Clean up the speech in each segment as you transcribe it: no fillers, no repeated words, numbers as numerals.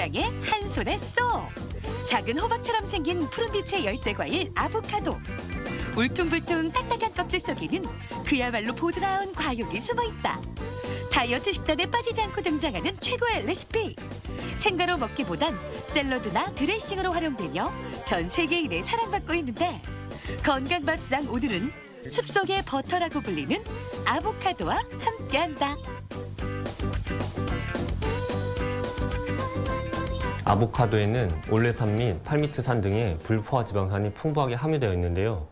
모양의 한 손에 쏙! 작은 호박처럼 생긴 푸른빛의 열대과일 아보카도. 울퉁불퉁 딱딱한 껍질 속에는 그야말로 보드라운 과육이 숨어있다. 다이어트 식단에 빠지지 않고 등장하는 최고의 레시피. 생가로 먹기보단 샐러드나 드레싱으로 활용되며 전 세계인의 사랑받고 있는데, 건강밥상 오늘은 숲속의 버터라고 불리는 아보카도와 함께한다. 아보카도에는 올레산 및 팔미트산 등의 불포화 지방산이 풍부하게 함유되어 있는데요.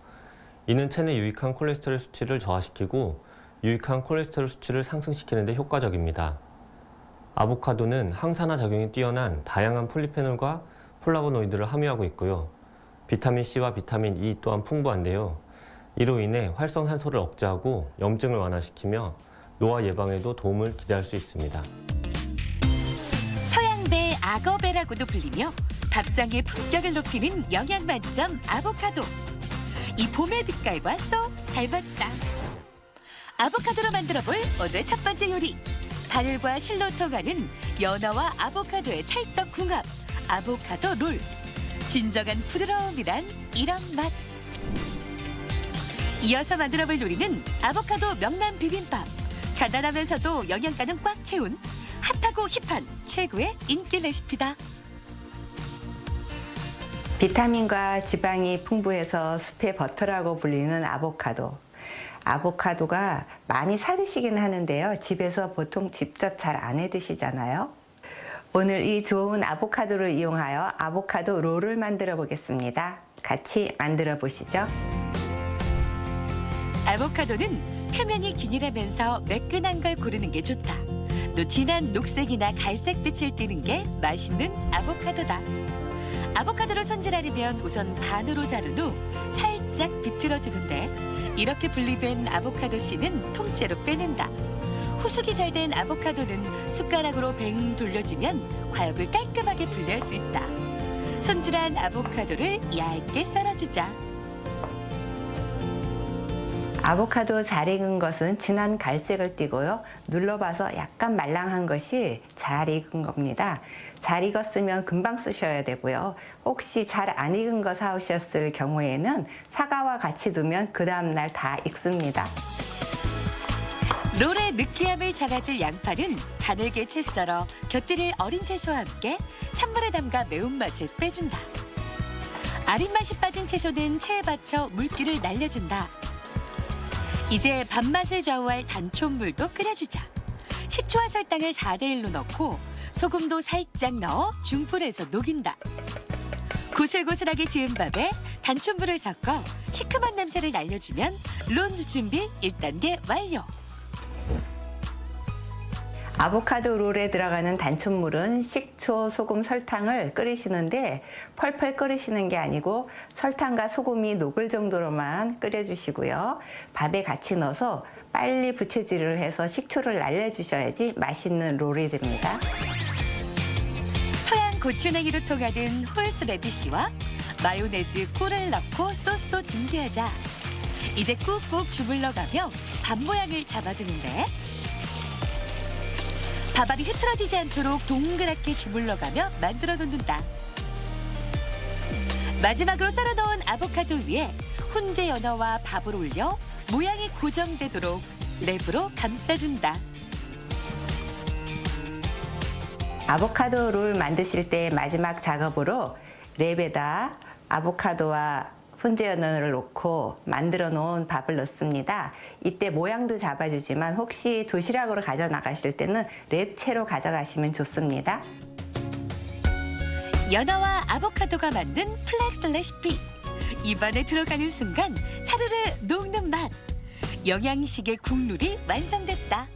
이는 체내 유익한 콜레스테롤 수치를 저하시키고 유익한 콜레스테롤 수치를 상승시키는 데 효과적입니다. 아보카도는 항산화 작용이 뛰어난 다양한 폴리페놀과 플라보노이드를 함유하고 있고요. 비타민 C와 비타민 E 또한 풍부한데요. 이로 인해 활성산소를 억제하고 염증을 완화시키며 노화 예방에도 도움을 기대할 수 있습니다. 서양배 악어배라고도 불리며 밥상의 품격을 높이는 영양 만점 아보카도. 이 봄의 빛깔과 쏙 닮았다. 아보카도로 만들어볼 오늘의 첫 번째 요리. 바늘과 실로 통하는 연어와 아보카도의 찰떡궁합, 아보카도 롤. 진정한 부드러움이란 이런 맛. 이어서 만들어볼 요리는 아보카도 명란 비빔밥. 간단하면서도 영양가는 꽉 채운 핫하고 힙한 최고의 인기 레시피다. 비타민과 지방이 풍부해서 숲의 버터라고 불리는 아보카도. 아보카도가 많이 사 드시긴 하는데요. 집에서 보통 직접 잘 안 해 드시잖아요. 오늘 이 좋은 아보카도를 이용하여 아보카도 롤을 만들어 보겠습니다. 같이 만들어 보시죠. 아보카도는 표면이 균일하면서 매끈한 걸 고르는 게 좋다. 또 진한 녹색이나 갈색빛을 띠는 게 맛있는 아보카도다. 아보카도를 손질하려면 우선 반으로 자른 후 살짝 비틀어주는데, 이렇게 분리된 아보카도 씨는 통째로 빼낸다. 후숙이 잘 된 아보카도는 숟가락으로 뱅 돌려주면 과육을 깔끔하게 분리할 수 있다. 손질한 아보카도를 얇게 썰어주자. 아보카도 잘 익은 것은 진한 갈색을 띠고요. 눌러봐서 약간 말랑한 것이 잘 익은 겁니다. 잘 익었으면 금방 쓰셔야 되고요. 혹시 잘 안 익은 거 사오셨을 경우에는 사과와 같이 두면 그 다음날 다 익습니다. 롤의 느끼함을 잡아줄 양파는 가늘게 채 썰어 곁들일 어린 채소와 함께 찬물에 담가 매운맛을 빼준다. 아린 맛이 빠진 채소는 체에 받쳐 물기를 날려준다. 이제 밥맛을 좌우할 단촛물도 끓여주자. 식초와 설탕을 4대1로 넣고 소금도 살짝 넣어 중불에서 녹인다. 고슬고슬하게 지은 밥에 단촛물을 섞어 시큼한 냄새를 날려주면 롤 준비 1단계 완료. 아보카도 롤에 들어가는 단촛물은 식초, 소금, 설탕을 끓이시는데 펄펄 끓이시는 게 아니고 설탕과 소금이 녹을 정도로만 끓여주시고요. 밥에 같이 넣어서 빨리 부채질을 해서 식초를 날려주셔야지 맛있는 롤이 됩니다. 서양 고추냉이로 통하는 홀스 레디쉬와 마요네즈, 꿀을 넣고 소스도 준비하자. 이제 꾹꾹 주물러가며 밥 모양을 잡아주는데, 밥알이 흐트러지지 않도록 동그랗게 주물러가며 만들어 놓는다. 마지막으로 썰어놓은 아보카도 위에 훈제 연어와 밥을 올려 모양이 고정되도록 랩으로 감싸준다. 아보카도 롤 만드실 때 마지막 작업으로 랩에다 아보카도와 훈제 연어를 넣고 만들어 놓은 밥을 넣습니다. 이때 모양도 잡아주지만 혹시 도시락으로 가져나가실 때는 랩채로 가져가시면 좋습니다. 연어와 아보카도가 만든 플렉스 레시피. 입안에 들어가는 순간 사르르 녹는 맛. 영양식의 국룰이 완성됐다.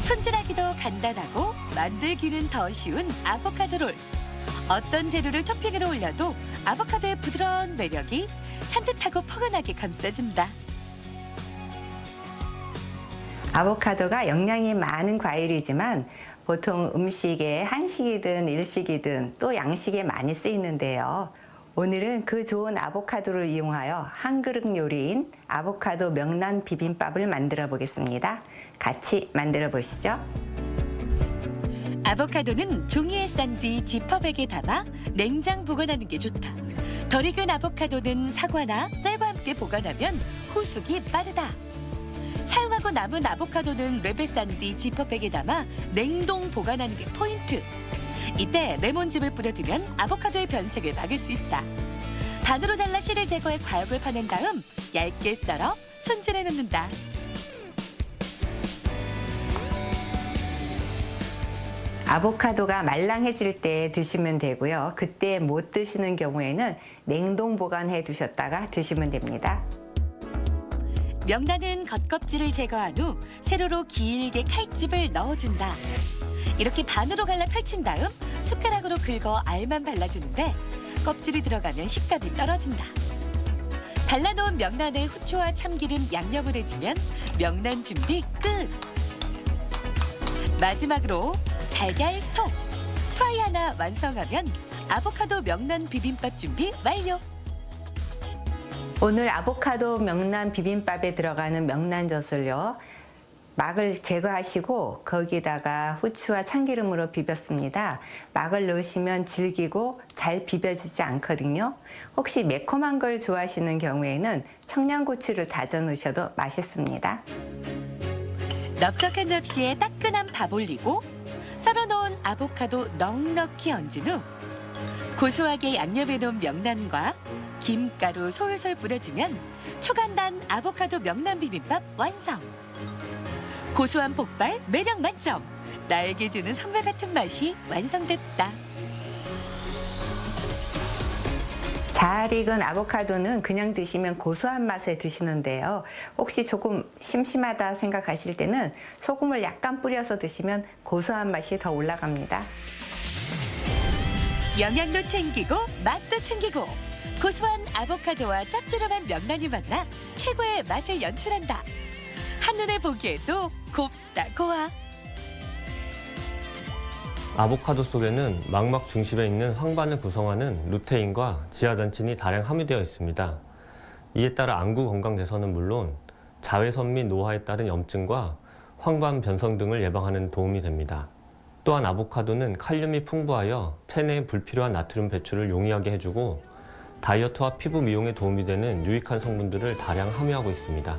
손질하기도 간단하고 만들기는 더 쉬운 아보카도 롤. 어떤 재료를 토핑으로 올려도 아보카도의 부드러운 매력이 산뜻하고 포근하게 감싸준다. 아보카도가 영양이 많은 과일이지만 보통 음식에 한식이든 일식이든 또 양식에 많이 쓰이는데요. 오늘은 그 좋은 아보카도를 이용하여 한 그릇 요리인 아보카도 명란 비빔밥을 만들어 보겠습니다. 같이 만들어 보시죠. 아보카도는 종이에 싼 뒤 지퍼백에 담아 냉장 보관하는 게 좋다. 덜 익은 아보카도는 사과나 쌀과 함께 보관하면 후숙이 빠르다. 사용하고 남은 아보카도는 랩에 싼 뒤 지퍼백에 담아 냉동 보관하는 게 포인트. 이때 레몬즙을 뿌려두면 아보카도의 변색을 막을 수 있다. 반으로 잘라 씨를 제거해 과육을 파낸 다음 얇게 썰어 손질해 놓는다. 아보카도가 말랑해질 때 드시면 되고요. 그때 못 드시는 경우에는 냉동 보관해 두셨다가 드시면 됩니다. 명란은 겉껍질을 제거한 후 세로로 길게 칼집을 넣어준다. 이렇게 반으로 갈라 펼친 다음 숟가락으로 긁어 알만 발라주는데 껍질이 들어가면 식감이 떨어진다. 발라놓은 명란에 후추와 참기름 양념을 해주면 명란 준비 끝! 마지막으로 달걀 톡! 프라이 하나 완성하면 아보카도 명란 비빔밥 준비 완료! 오늘 아보카도 명란 비빔밥에 들어가는 명란젓을요. 막을 제거하시고 거기다가 후추와 참기름으로 비볐습니다. 막을 넣으시면 질기고 잘 비벼지지 않거든요. 혹시 매콤한 걸 좋아하시는 경우에는 청양고추를 다져 넣으셔도 맛있습니다. 넓적한 접시에 따끈한 밥 올리고 썰어놓은 아보카도 넉넉히 얹은 후 고소하게 양념해놓은 명란과 김가루 솔솔 뿌려주면 초간단 아보카도 명란 비빔밥 완성! 고소한 폭발, 매력 만점! 나에게 주는 선물 같은 맛이 완성됐다. 잘 익은 아보카도는 그냥 드시면 고소한 맛에 드시는데요. 혹시 조금 심심하다 생각하실 때는 소금을 약간 뿌려서 드시면 고소한 맛이 더 올라갑니다. 영양도 챙기고 맛도 챙기고 고소한 아보카도와 짭조름한 명란이 만나 최고의 맛을 연출한다. 한눈에 보기에도 곱다 고와. 아보카도 속에는 망막 중심에 있는 황반을 구성하는 루테인과 지아잔틴이 다량 함유되어 있습니다. 이에 따라 안구 건강 개선은 물론 자외선 및 노화에 따른 염증과 황반 변성 등을 예방하는 도움이 됩니다. 또한 아보카도는 칼륨이 풍부하여 체내에 불필요한 나트륨 배출을 용이하게 해주고 다이어트와 피부 미용에 도움이 되는 유익한 성분들을 다량 함유하고 있습니다.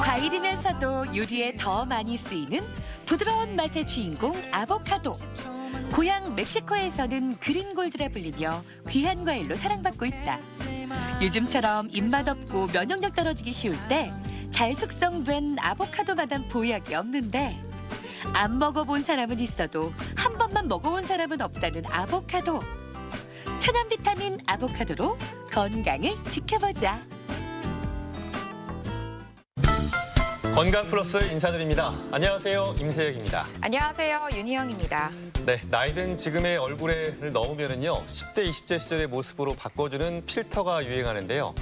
과일이면서도 요리에 더 많이 쓰이는 부드러운 맛의 주인공 아보카도. 고향 멕시코에서는 그린골드라 불리며 귀한 과일로 사랑받고 있다. 요즘처럼 입맛 없고 면역력 떨어지기 쉬울 때 잘 숙성된 아보카도마다는 보약이 없는데 안 먹어본 사람은 있어도 한 번만 먹어본 사람은 없다는 아보카도. 천연 비타민 아보카도로 건강을 지켜보자. 건강 플러스 인사드립니다. 안녕하세요, 임세혁입니다. 안녕하세요, 윤희영입니다. 네, 나이든 지금의 얼굴에 넣으면은요 10대, 20대 시절의 모습으로 바꿔주는 필터가 유행하는데요.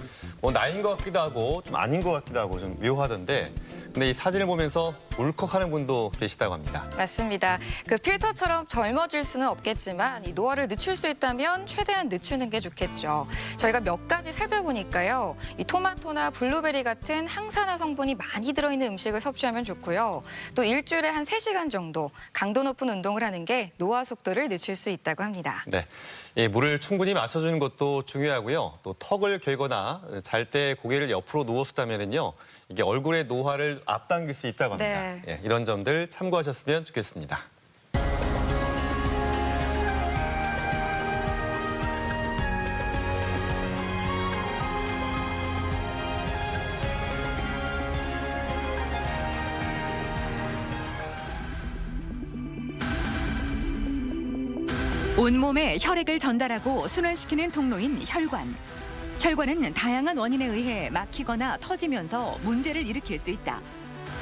나이인 것 같기도 하고 좀 아닌 것 같기도 하고 좀 묘하던데, 근데 이 사진을 보면서 울컥하는 분도 계시다고 합니다. 맞습니다. 그 필터처럼 젊어질 수는 없겠지만 이 노화를 늦출 수 있다면 최대한 늦추는 게 좋겠죠. 저희가 몇 가지 살펴보니까요. 이 토마토나 블루베리 같은 항산화 성분이 많이 들어있는 음식을 섭취하면 좋고요. 또 일주일에 한 3시간 정도 강도 높은 운동을 하는 게 노화 속도를 늦출 수 있다고 합니다. 네, 이 물을 충분히 마셔주는 것도 중요하고요. 또 턱을 괴거나 잘 때 고개를 옆으로 누웠다면은요, 이게 얼굴의 노화를 앞당길 수 있다고 합니다. 네. 예, 이런 점들 참고하셨으면 좋겠습니다. 온몸에 혈액을 전달하고 순환시키는 통로인 혈관. 혈관은 다양한 원인에 의해 막히거나 터지면서 문제를 일으킬 수 있다.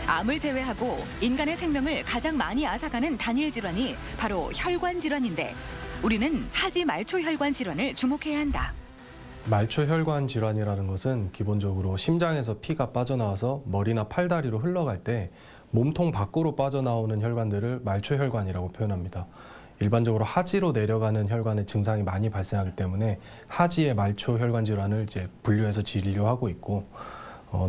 암을 제외하고 인간의 생명을 가장 많이 앗아가는 단일 질환이 바로 혈관 질환인데 우리는 하지 말초 혈관 질환을 주목해야 한다. 말초 혈관 질환이라는 것은 기본적으로 심장에서 피가 빠져나와서 머리나 팔다리로 흘러갈 때 몸통 밖으로 빠져나오는 혈관들을 말초 혈관이라고 표현합니다. 일반적으로 하지로 내려가는 혈관의 증상이 많이 발생하기 때문에 하지의 말초 혈관 질환을 이제 분류해서 진료하고 있고,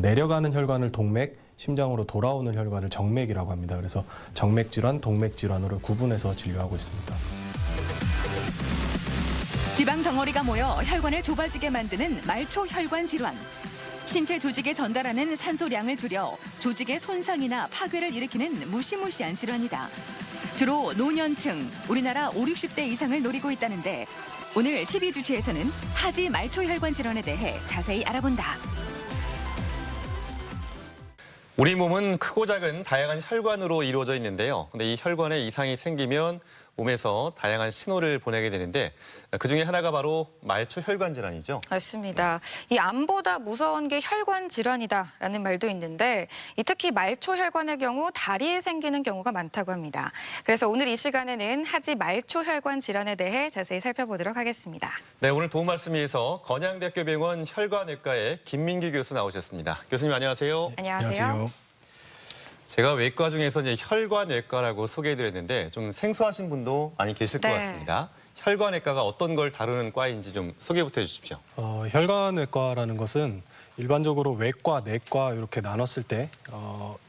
내려가는 혈관을 동맥, 심장으로 돌아오는 혈관을 정맥이라고 합니다. 그래서 정맥 질환, 동맥 질환으로 구분해서 진료하고 있습니다. 지방 덩어리가 모여 혈관을 좁아지게 만드는 말초혈관 질환. 신체 조직에 전달하는 산소량을 줄여 조직의 손상이나 파괴를 일으키는 무시무시한 질환이다. 주로 노년층, 우리나라 5, 60대 이상을 노리고 있다는데 오늘 TV 주치에서는 하지 말초혈관 질환에 대해 자세히 알아본다. 우리 몸은 크고 작은 다양한 혈관으로 이루어져 있는데요. 근데 이 혈관에 이상이 생기면 몸에서 다양한 신호를 보내게 되는데 그중에 하나가 바로 말초혈관 질환이죠. 맞습니다. 이 암보다 무서운 게 혈관 질환이다라는 말도 있는데 특히 말초혈관의 경우 다리에 생기는 경우가 많다고 합니다. 그래서 오늘 이 시간에는 하지 말초혈관 질환에 대해 자세히 살펴보도록 하겠습니다. 네, 오늘 도움 말씀 위해서 건양대학교 병원 혈관외과의 김민기 교수 나오셨습니다. 교수님 안녕하세요. 안녕하세요. 제가 외과 중에서 이제 혈관외과라고 소개해드렸는데 좀 생소하신 분도 많이 계실 것 네. 같습니다. 혈관외과가 어떤 걸 다루는 과인지 좀 소개부터 해주십시오. 혈관외과라는 것은 일반적으로 외과, 내과 이렇게 나눴을 때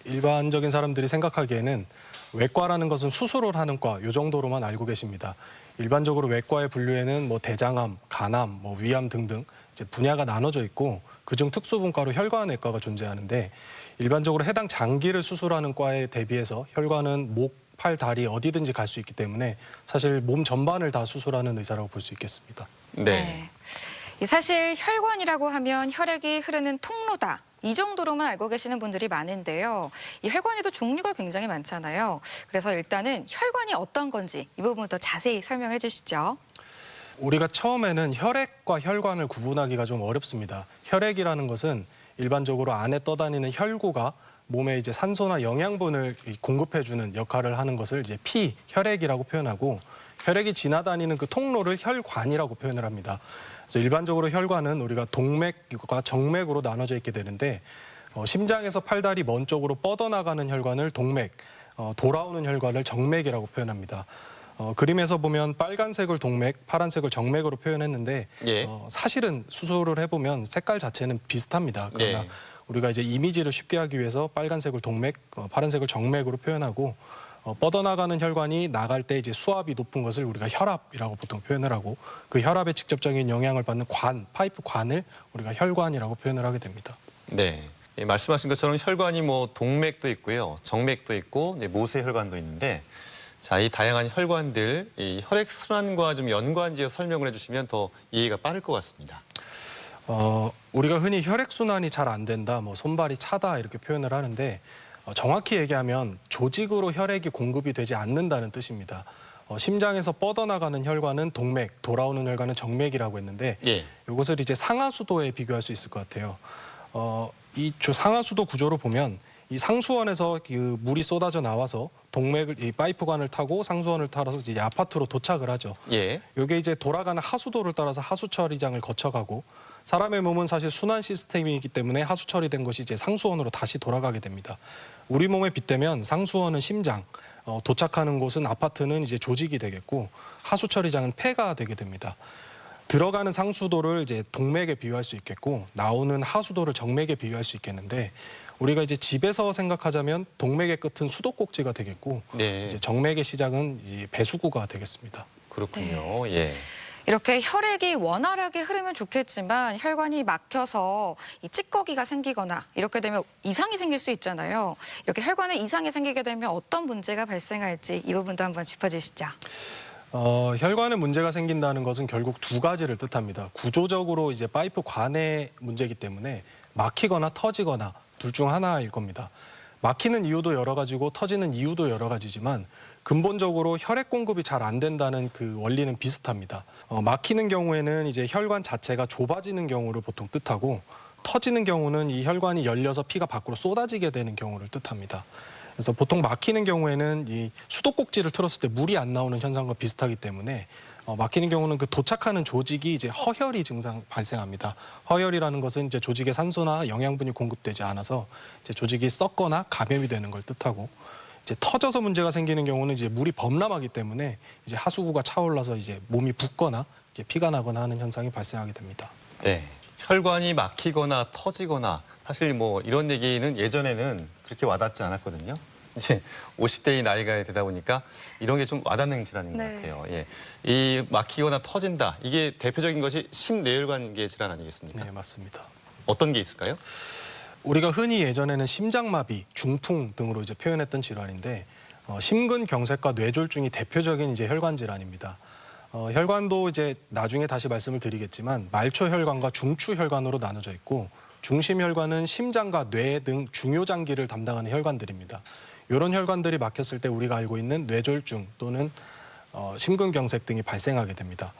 일반적인 사람들이 생각하기에는 외과라는 것은 수술을 하는 과, 이 정도로만 알고 계십니다. 일반적으로 외과의 분류에는 뭐 대장암, 간암, 뭐 위암 등등 이제 분야가 나눠져 있고 그중 특수분과로 혈관외과가 존재하는데 일반적으로 해당 장기를 수술하는 과에 대비해서 혈관은 목, 팔, 다리 어디든지 갈 수 있기 때문에 사실 몸 전반을 다 수술하는 의사라고 볼 수 있겠습니다. 네. 사실 혈관이라고 하면 혈액이 흐르는 통로다. 이 정도로만 알고 계시는 분들이 많은데요. 이 혈관에도 종류가 굉장히 많잖아요. 그래서 일단은 혈관이 어떤 건지 이 부분부터 자세히 설명해 주시죠. 우리가 처음에는 혈액과 혈관을 구분하기가 좀 어렵습니다. 혈액이라는 것은 일반적으로 안에 떠다니는 혈구가 몸에 이제 산소나 영양분을 공급해주는 역할을 하는 것을 이제 혈액이라고 표현하고 혈액이 지나다니는 그 통로를 혈관이라고 표현을 합니다. 그래서 일반적으로 혈관은 우리가 동맥과 정맥으로 나눠져 있게 되는데 심장에서 팔다리 먼 쪽으로 뻗어나가는 혈관을 동맥, 돌아오는 혈관을 정맥이라고 표현합니다. 그림에서 보면 빨간색을 동맥, 파란색을 정맥으로 표현했는데 예. 사실은 수술을 해보면 색깔 자체는 비슷합니다. 그러나 예. 우리가 이제 이미지를 쉽게 하기 위해서 빨간색을 동맥, 파란색을 정맥으로 표현하고 뻗어나가는 혈관이 나갈 때 이제 수압이 높은 것을 우리가 혈압이라고 보통 표현을 하고 그 혈압에 직접적인 영향을 받는 관, 파이프 관을 우리가 혈관이라고 표현을 하게 됩니다. 네. 예, 말씀하신 것처럼 혈관이 뭐 동맥도 있고요, 정맥도 있고 모세혈관도 있는데 자, 이 다양한 혈관들, 이 혈액 순환과 좀 연관지어 설명을 해주시면 더 이해가 빠를 것 같습니다. 우리가 흔히 혈액 순환이 잘 안 된다, 뭐 손발이 차다 이렇게 표현을 하는데 정확히 얘기하면 조직으로 혈액이 공급이 되지 않는다는 뜻입니다. 심장에서 뻗어나가는 혈관은 동맥, 돌아오는 혈관은 정맥이라고 했는데 예. 이것을 이제 상하수도에 비교할 수 있을 것 같아요. 이 상하수도 구조로 보면 이 상수원에서 그 물이 쏟아져 나와서 동맥을 이 파이프관을 타고 상수원을 따라서 이제 아파트로 도착을 하죠. 예. 이게 이제 돌아가는 하수도를 따라서 하수 처리장을 거쳐가고 사람의 몸은 사실 순환 시스템이기 때문에 하수 처리된 것이 이제 상수원으로 다시 돌아가게 됩니다. 우리 몸에 빗대면 상수원은 심장, 도착하는 곳은 아파트는 이제 조직이 되겠고 하수 처리장은 폐가 되게 됩니다. 들어가는 상수도를 이제 동맥에 비유할 수 있겠고 나오는 하수도를 정맥에 비유할 수 있겠는데 우리가 이제 집에서 생각하자면 동맥의 끝은 수도꼭지가 되겠고 네. 이제 정맥의 시작은 이제 배수구가 되겠습니다. 그렇군요. 예. 이렇게 혈액이 원활하게 흐르면 좋겠지만 혈관이 막혀서 이 찌꺼기가 생기거나 이렇게 되면 이상이 생길 수 있잖아요. 이렇게 혈관에 이상이 생기게 되면 어떤 문제가 발생할지 이 부분도 한번 짚어주시죠. 혈관에 문제가 생긴다는 것은 결국 두 가지를 뜻합니다. 구조적으로 이제 파이프 관의 문제이기 때문에 막히거나 터지거나 둘 중 하나일 겁니다. 막히는 이유도 여러 가지고 터지는 이유도 여러 가지지만 근본적으로 혈액 공급이 잘 안 된다는 그 원리는 비슷합니다. 막히는 경우에는 이제 혈관 자체가 좁아지는 경우를 보통 뜻하고 터지는 경우는 이 혈관이 열려서 피가 밖으로 쏟아지게 되는 경우를 뜻합니다. 그래서 보통 막히는 경우에는 이 수도꼭지를 틀었을 때 물이 안 나오는 현상과 비슷하기 때문에 막히는 경우는 그 도착하는 조직이 이제 허혈이 증상 발생합니다. 허혈이라는 것은 이제 조직에 산소나 영양분이 공급되지 않아서 이제 조직이 썩거나 감염이 되는 걸 뜻하고 이제 터져서 문제가 생기는 경우는 이제 물이 범람하기 때문에 이제 하수구가 차올라서 이제 몸이 붓거나 이제 피가 나거나 하는 현상이 발생하게 됩니다. 네. 혈관이 막히거나 터지거나 사실 뭐 이런 얘기는 예전에는 그렇게 와닿지 않았거든요. 이제 50대의 나이가 되다 보니까 이런 게 좀 와닿는 질환인 것 네. 같아요. 예. 이 막히거나 터진다. 이게 대표적인 것이 심뇌혈관계 질환 아니겠습니까? 네, 맞습니다. 어떤 게 있을까요? 우리가 흔히 예전에는 심장마비, 중풍 등으로 이제 표현했던 질환인데 심근경색과 뇌졸중이 대표적인 이제 혈관 질환입니다. 혈관도 이제 나중에 다시 말씀을 드리겠지만 말초혈관과 중추혈관으로 나눠져 있고 중심혈관은 심장과 뇌 등 중요 장기를 담당하는 혈관들입니다. 이런 혈관들이 막혔을 때 우리가 알고 있는 뇌졸중 또는 심근경색 등이 발생하게 됩니다.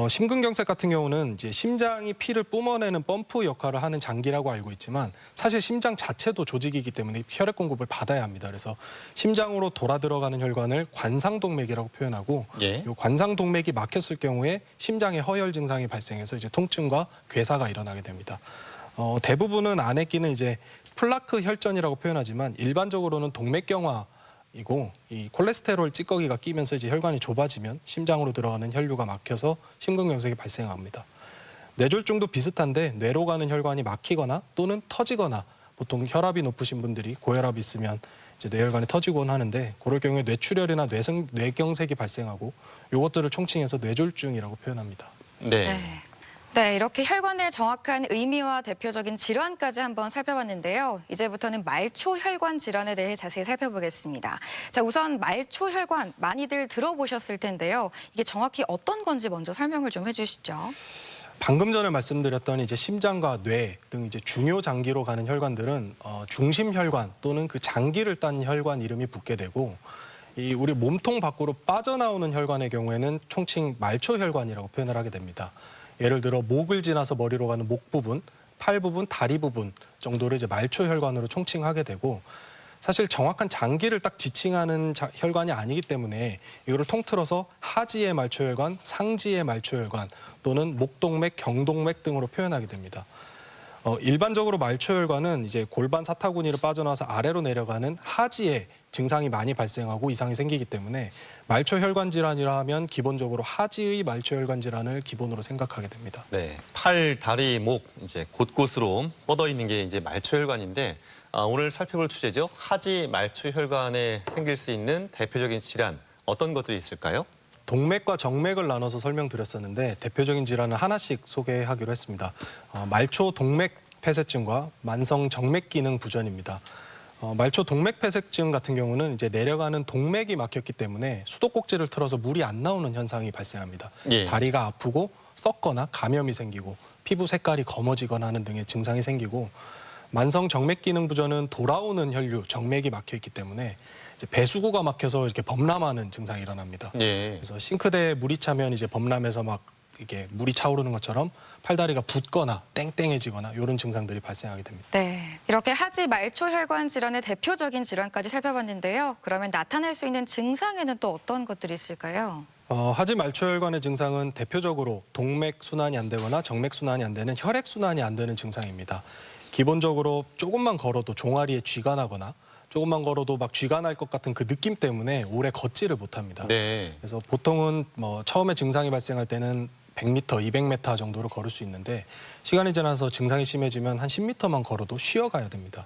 심근경색 같은 경우는 이제 심장이 피를 뿜어내는 펌프 역할을 하는 장기라고 알고 있지만 사실 심장 자체도 조직이기 때문에 혈액 공급을 받아야 합니다. 그래서 심장으로 돌아 들어가는 혈관을 관상동맥이라고 표현하고 예. 이 관상동맥이 막혔을 경우에 심장에 허혈 증상이 발생해서 이제 통증과 괴사가 일어나게 됩니다. 대부분은 안에 끼는 이제 플라크 혈전이라고 표현하지만 일반적으로는 동맥경화 이고 이 콜레스테롤 찌꺼기가 끼면서 이제 혈관이 좁아지면 심장으로 들어가는 혈류가 막혀서 심근경색이 발생합니다. 뇌졸중도 비슷한데 뇌로 가는 혈관이 막히거나 또는 터지거나 보통 혈압이 높으신 분들이 고혈압이 있으면 이제 뇌혈관이 터지곤 하는데 그럴 경우에 뇌출혈이나 뇌경색이 발생하고 이것들을 총칭해서 뇌졸중이라고 표현합니다. 네. 네. 네, 이렇게 혈관의 정확한 의미와 대표적인 질환까지 한번 살펴봤는데요. 이제부터는 말초혈관 질환에 대해 자세히 살펴보겠습니다. 자, 우선 말초혈관 많이들 들어보셨을 텐데요. 이게 정확히 어떤 건지 먼저 설명을 좀 해주시죠. 방금 전에 말씀드렸던 이제 심장과 뇌 등 이제 중요 장기로 가는 혈관들은 중심혈관 또는 그 장기를 딴 혈관 이름이 붙게 되고 이 우리 몸통 밖으로 빠져나오는 혈관의 경우에는 총칭 말초혈관이라고 표현을 하게 됩니다. 예를 들어 목을 지나서 머리로 가는 목 부분, 팔 부분, 다리 부분 정도를 이제 말초혈관으로 총칭하게 되고 사실 정확한 장기를 딱 지칭하는 혈관이 아니기 때문에 이거를 통틀어서 하지의 말초혈관, 상지의 말초혈관 또는 목동맥, 경동맥 등으로 표현하게 됩니다. 일반적으로 말초혈관은 이제 골반 사타구니를 빠져나와서 아래로 내려가는 하지에 증상이 많이 발생하고 이상이 생기기 때문에 말초혈관 질환이라 하면 기본적으로 하지의 말초혈관 질환을 기본으로 생각하게 됩니다. 네. 팔, 다리, 목 이제 곳곳으로 뻗어 있는 게 이제 말초혈관인데 오늘 살펴볼 주제죠. 하지 말초혈관에 생길 수 있는 대표적인 질환 어떤 것들이 있을까요? 동맥과 정맥을 나눠서 설명드렸었는데 대표적인 질환을 하나씩 소개하기로 했습니다. 말초 동맥 폐쇄증과 만성 정맥 기능 부전입니다. 말초 동맥 폐쇄증 같은 경우는 이제 내려가는 동맥이 막혔기 때문에 수도꼭지를 틀어서 물이 안 나오는 현상이 발생합니다. 예. 다리가 아프고 썩거나 감염이 생기고 피부 색깔이 검어지거나 하는 등의 증상이 생기고 만성 정맥 기능 부전은 돌아오는 혈류, 정맥이 막혀 있기 때문에 이제 배수구가 막혀서 이렇게 범람하는 증상이 일어납니다. 예. 그래서 싱크대에 물이 차면 이제 범람해서 막 이게 물이 차오르는 것처럼 팔다리가 붓거나 땡땡해지거나 이런 증상들이 발생하게 됩니다. 네, 이렇게 하지 말초혈관 질환의 대표적인 질환까지 살펴봤는데요. 그러면 나타날 수 있는 증상에는 또 어떤 것들이 있을까요? 하지 말초혈관의 증상은 대표적으로 동맥 순환이 안 되거나 정맥 순환이 안 되는 혈액 순환이 안 되는 증상입니다. 기본적으로 조금만 걸어도 종아리에 쥐가 나거나 조금만 걸어도 막 쥐가 날 것 같은 그 느낌 때문에 오래 걷지를 못합니다. 네. 그래서 보통은 처음에 증상이 발생할 때는 100m, 200m 정도로 걸을 수 있는데 시간이 지나서 증상이 심해지면 한 10m만 걸어도 쉬어가야 됩니다.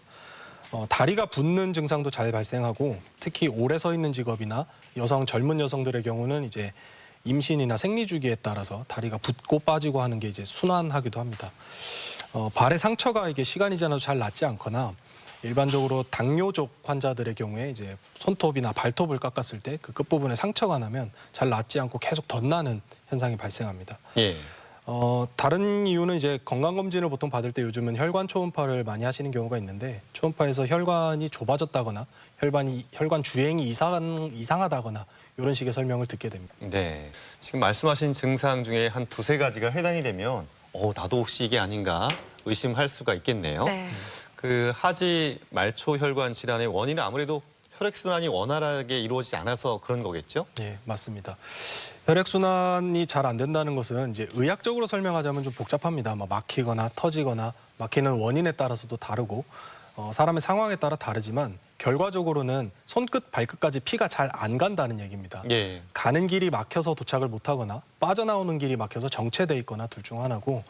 다리가 붓는 증상도 잘 발생하고 특히 오래 서 있는 직업이나 젊은 여성들의 경우는 이제 임신이나 생리 주기에 따라서 다리가 붓고 빠지고 하는 게 이제 순환하기도 합니다. 발의 상처가 이게 시간이 지나도 잘 낫지 않거나 일반적으로 당뇨족 환자들의 경우에 이제 손톱이나 발톱을 깎았을 때 그 끝부분에 상처가 나면 잘 낫지 않고 계속 덧나는 현상이 발생합니다. 예. 다른 이유는 이제 건강검진을 보통 받을 때 요즘은 혈관 초음파를 많이 하시는 경우가 있는데 초음파에서 혈관이 좁아졌다거나 혈관 주행이 이상하다거나 이런 식의 설명을 듣게 됩니다. 네. 지금 말씀하신 증상 중에 한 두세 가지가 해당이 되면 나도 혹시 이게 아닌가 의심할 수가 있겠네요. 네. 그 하지 말초혈관 질환의 원인은 아무래도 혈액순환이 원활하게 이루어지지 않아서 그런 거겠죠? 네, 맞습니다. 혈액순환이 잘 안 된다는 것은 이제 의학적으로 설명하자면 좀 복잡합니다. 막히거나 터지거나 막히는 원인에 따라서도 다르고 사람의 상황에 따라 다르지만 결과적으로는 손끝 발끝까지 피가 잘 안 간다는 얘기입니다. 예. 가는 길이 막혀서 도착을 못하거나 빠져나오는 길이 막혀서 정체돼 있거나 둘 중 하나고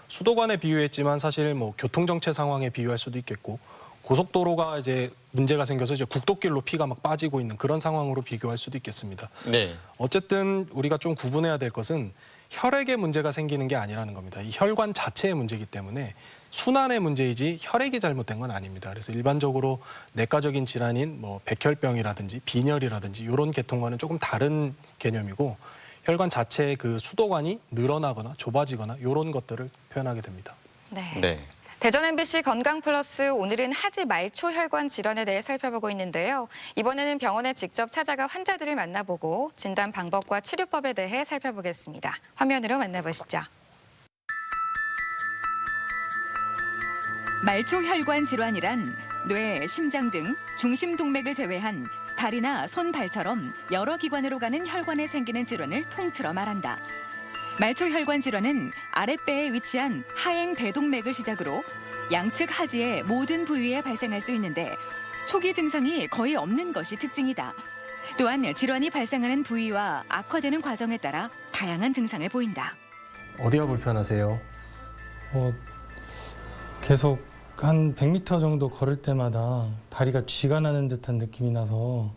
수도관에 비유했지만 사실 뭐 교통정체 상황에 비유할 수도 있겠고 고속도로가 이제 문제가 생겨서 이제 국도길로 피가 막 빠지고 있는 그런 상황으로 비교할 수도 있겠습니다. 네. 어쨌든 우리가 좀 구분해야 될 것은 혈액에 문제가 생기는 게 아니라는 겁니다. 이 혈관 자체의 문제이기 때문에 순환의 문제이지 혈액이 잘못된 건 아닙니다. 그래서 일반적으로 내과적인 질환인 뭐 백혈병이라든지 빈혈이라든지 이런 계통과는 조금 다른 개념이고 혈관 자체의 그 수도관이 늘어나거나 좁아지거나 이런 것들을 표현하게 됩니다. 네. 네. 대전 MBC 건강 플러스 오늘은 하지 말초 혈관 질환에 대해 살펴보고 있는데요. 이번에는 병원에 직접 찾아가 환자들을 만나보고 진단 방법과 치료법에 대해 살펴보겠습니다. 화면으로 만나보시죠. 말초 혈관 질환이란 뇌, 심장 등 중심 동맥을 제외한 다리나 손, 발처럼 여러 기관으로 가는 혈관에 생기는 질환을 통틀어 말한다. 말초 혈관 질환은 아랫배에 위치한 하행 대동맥을 시작으로 양측 하지의 모든 부위에 발생할 수 있는데 초기 증상이 거의 없는 것이 특징이다. 또한 질환이 발생하는 부위와 악화되는 과정에 따라 다양한 증상을 보인다. 어디가 불편하세요? 계속 한 100m 정도 걸을 때마다 다리가 쥐가 나는 듯한 느낌이 나서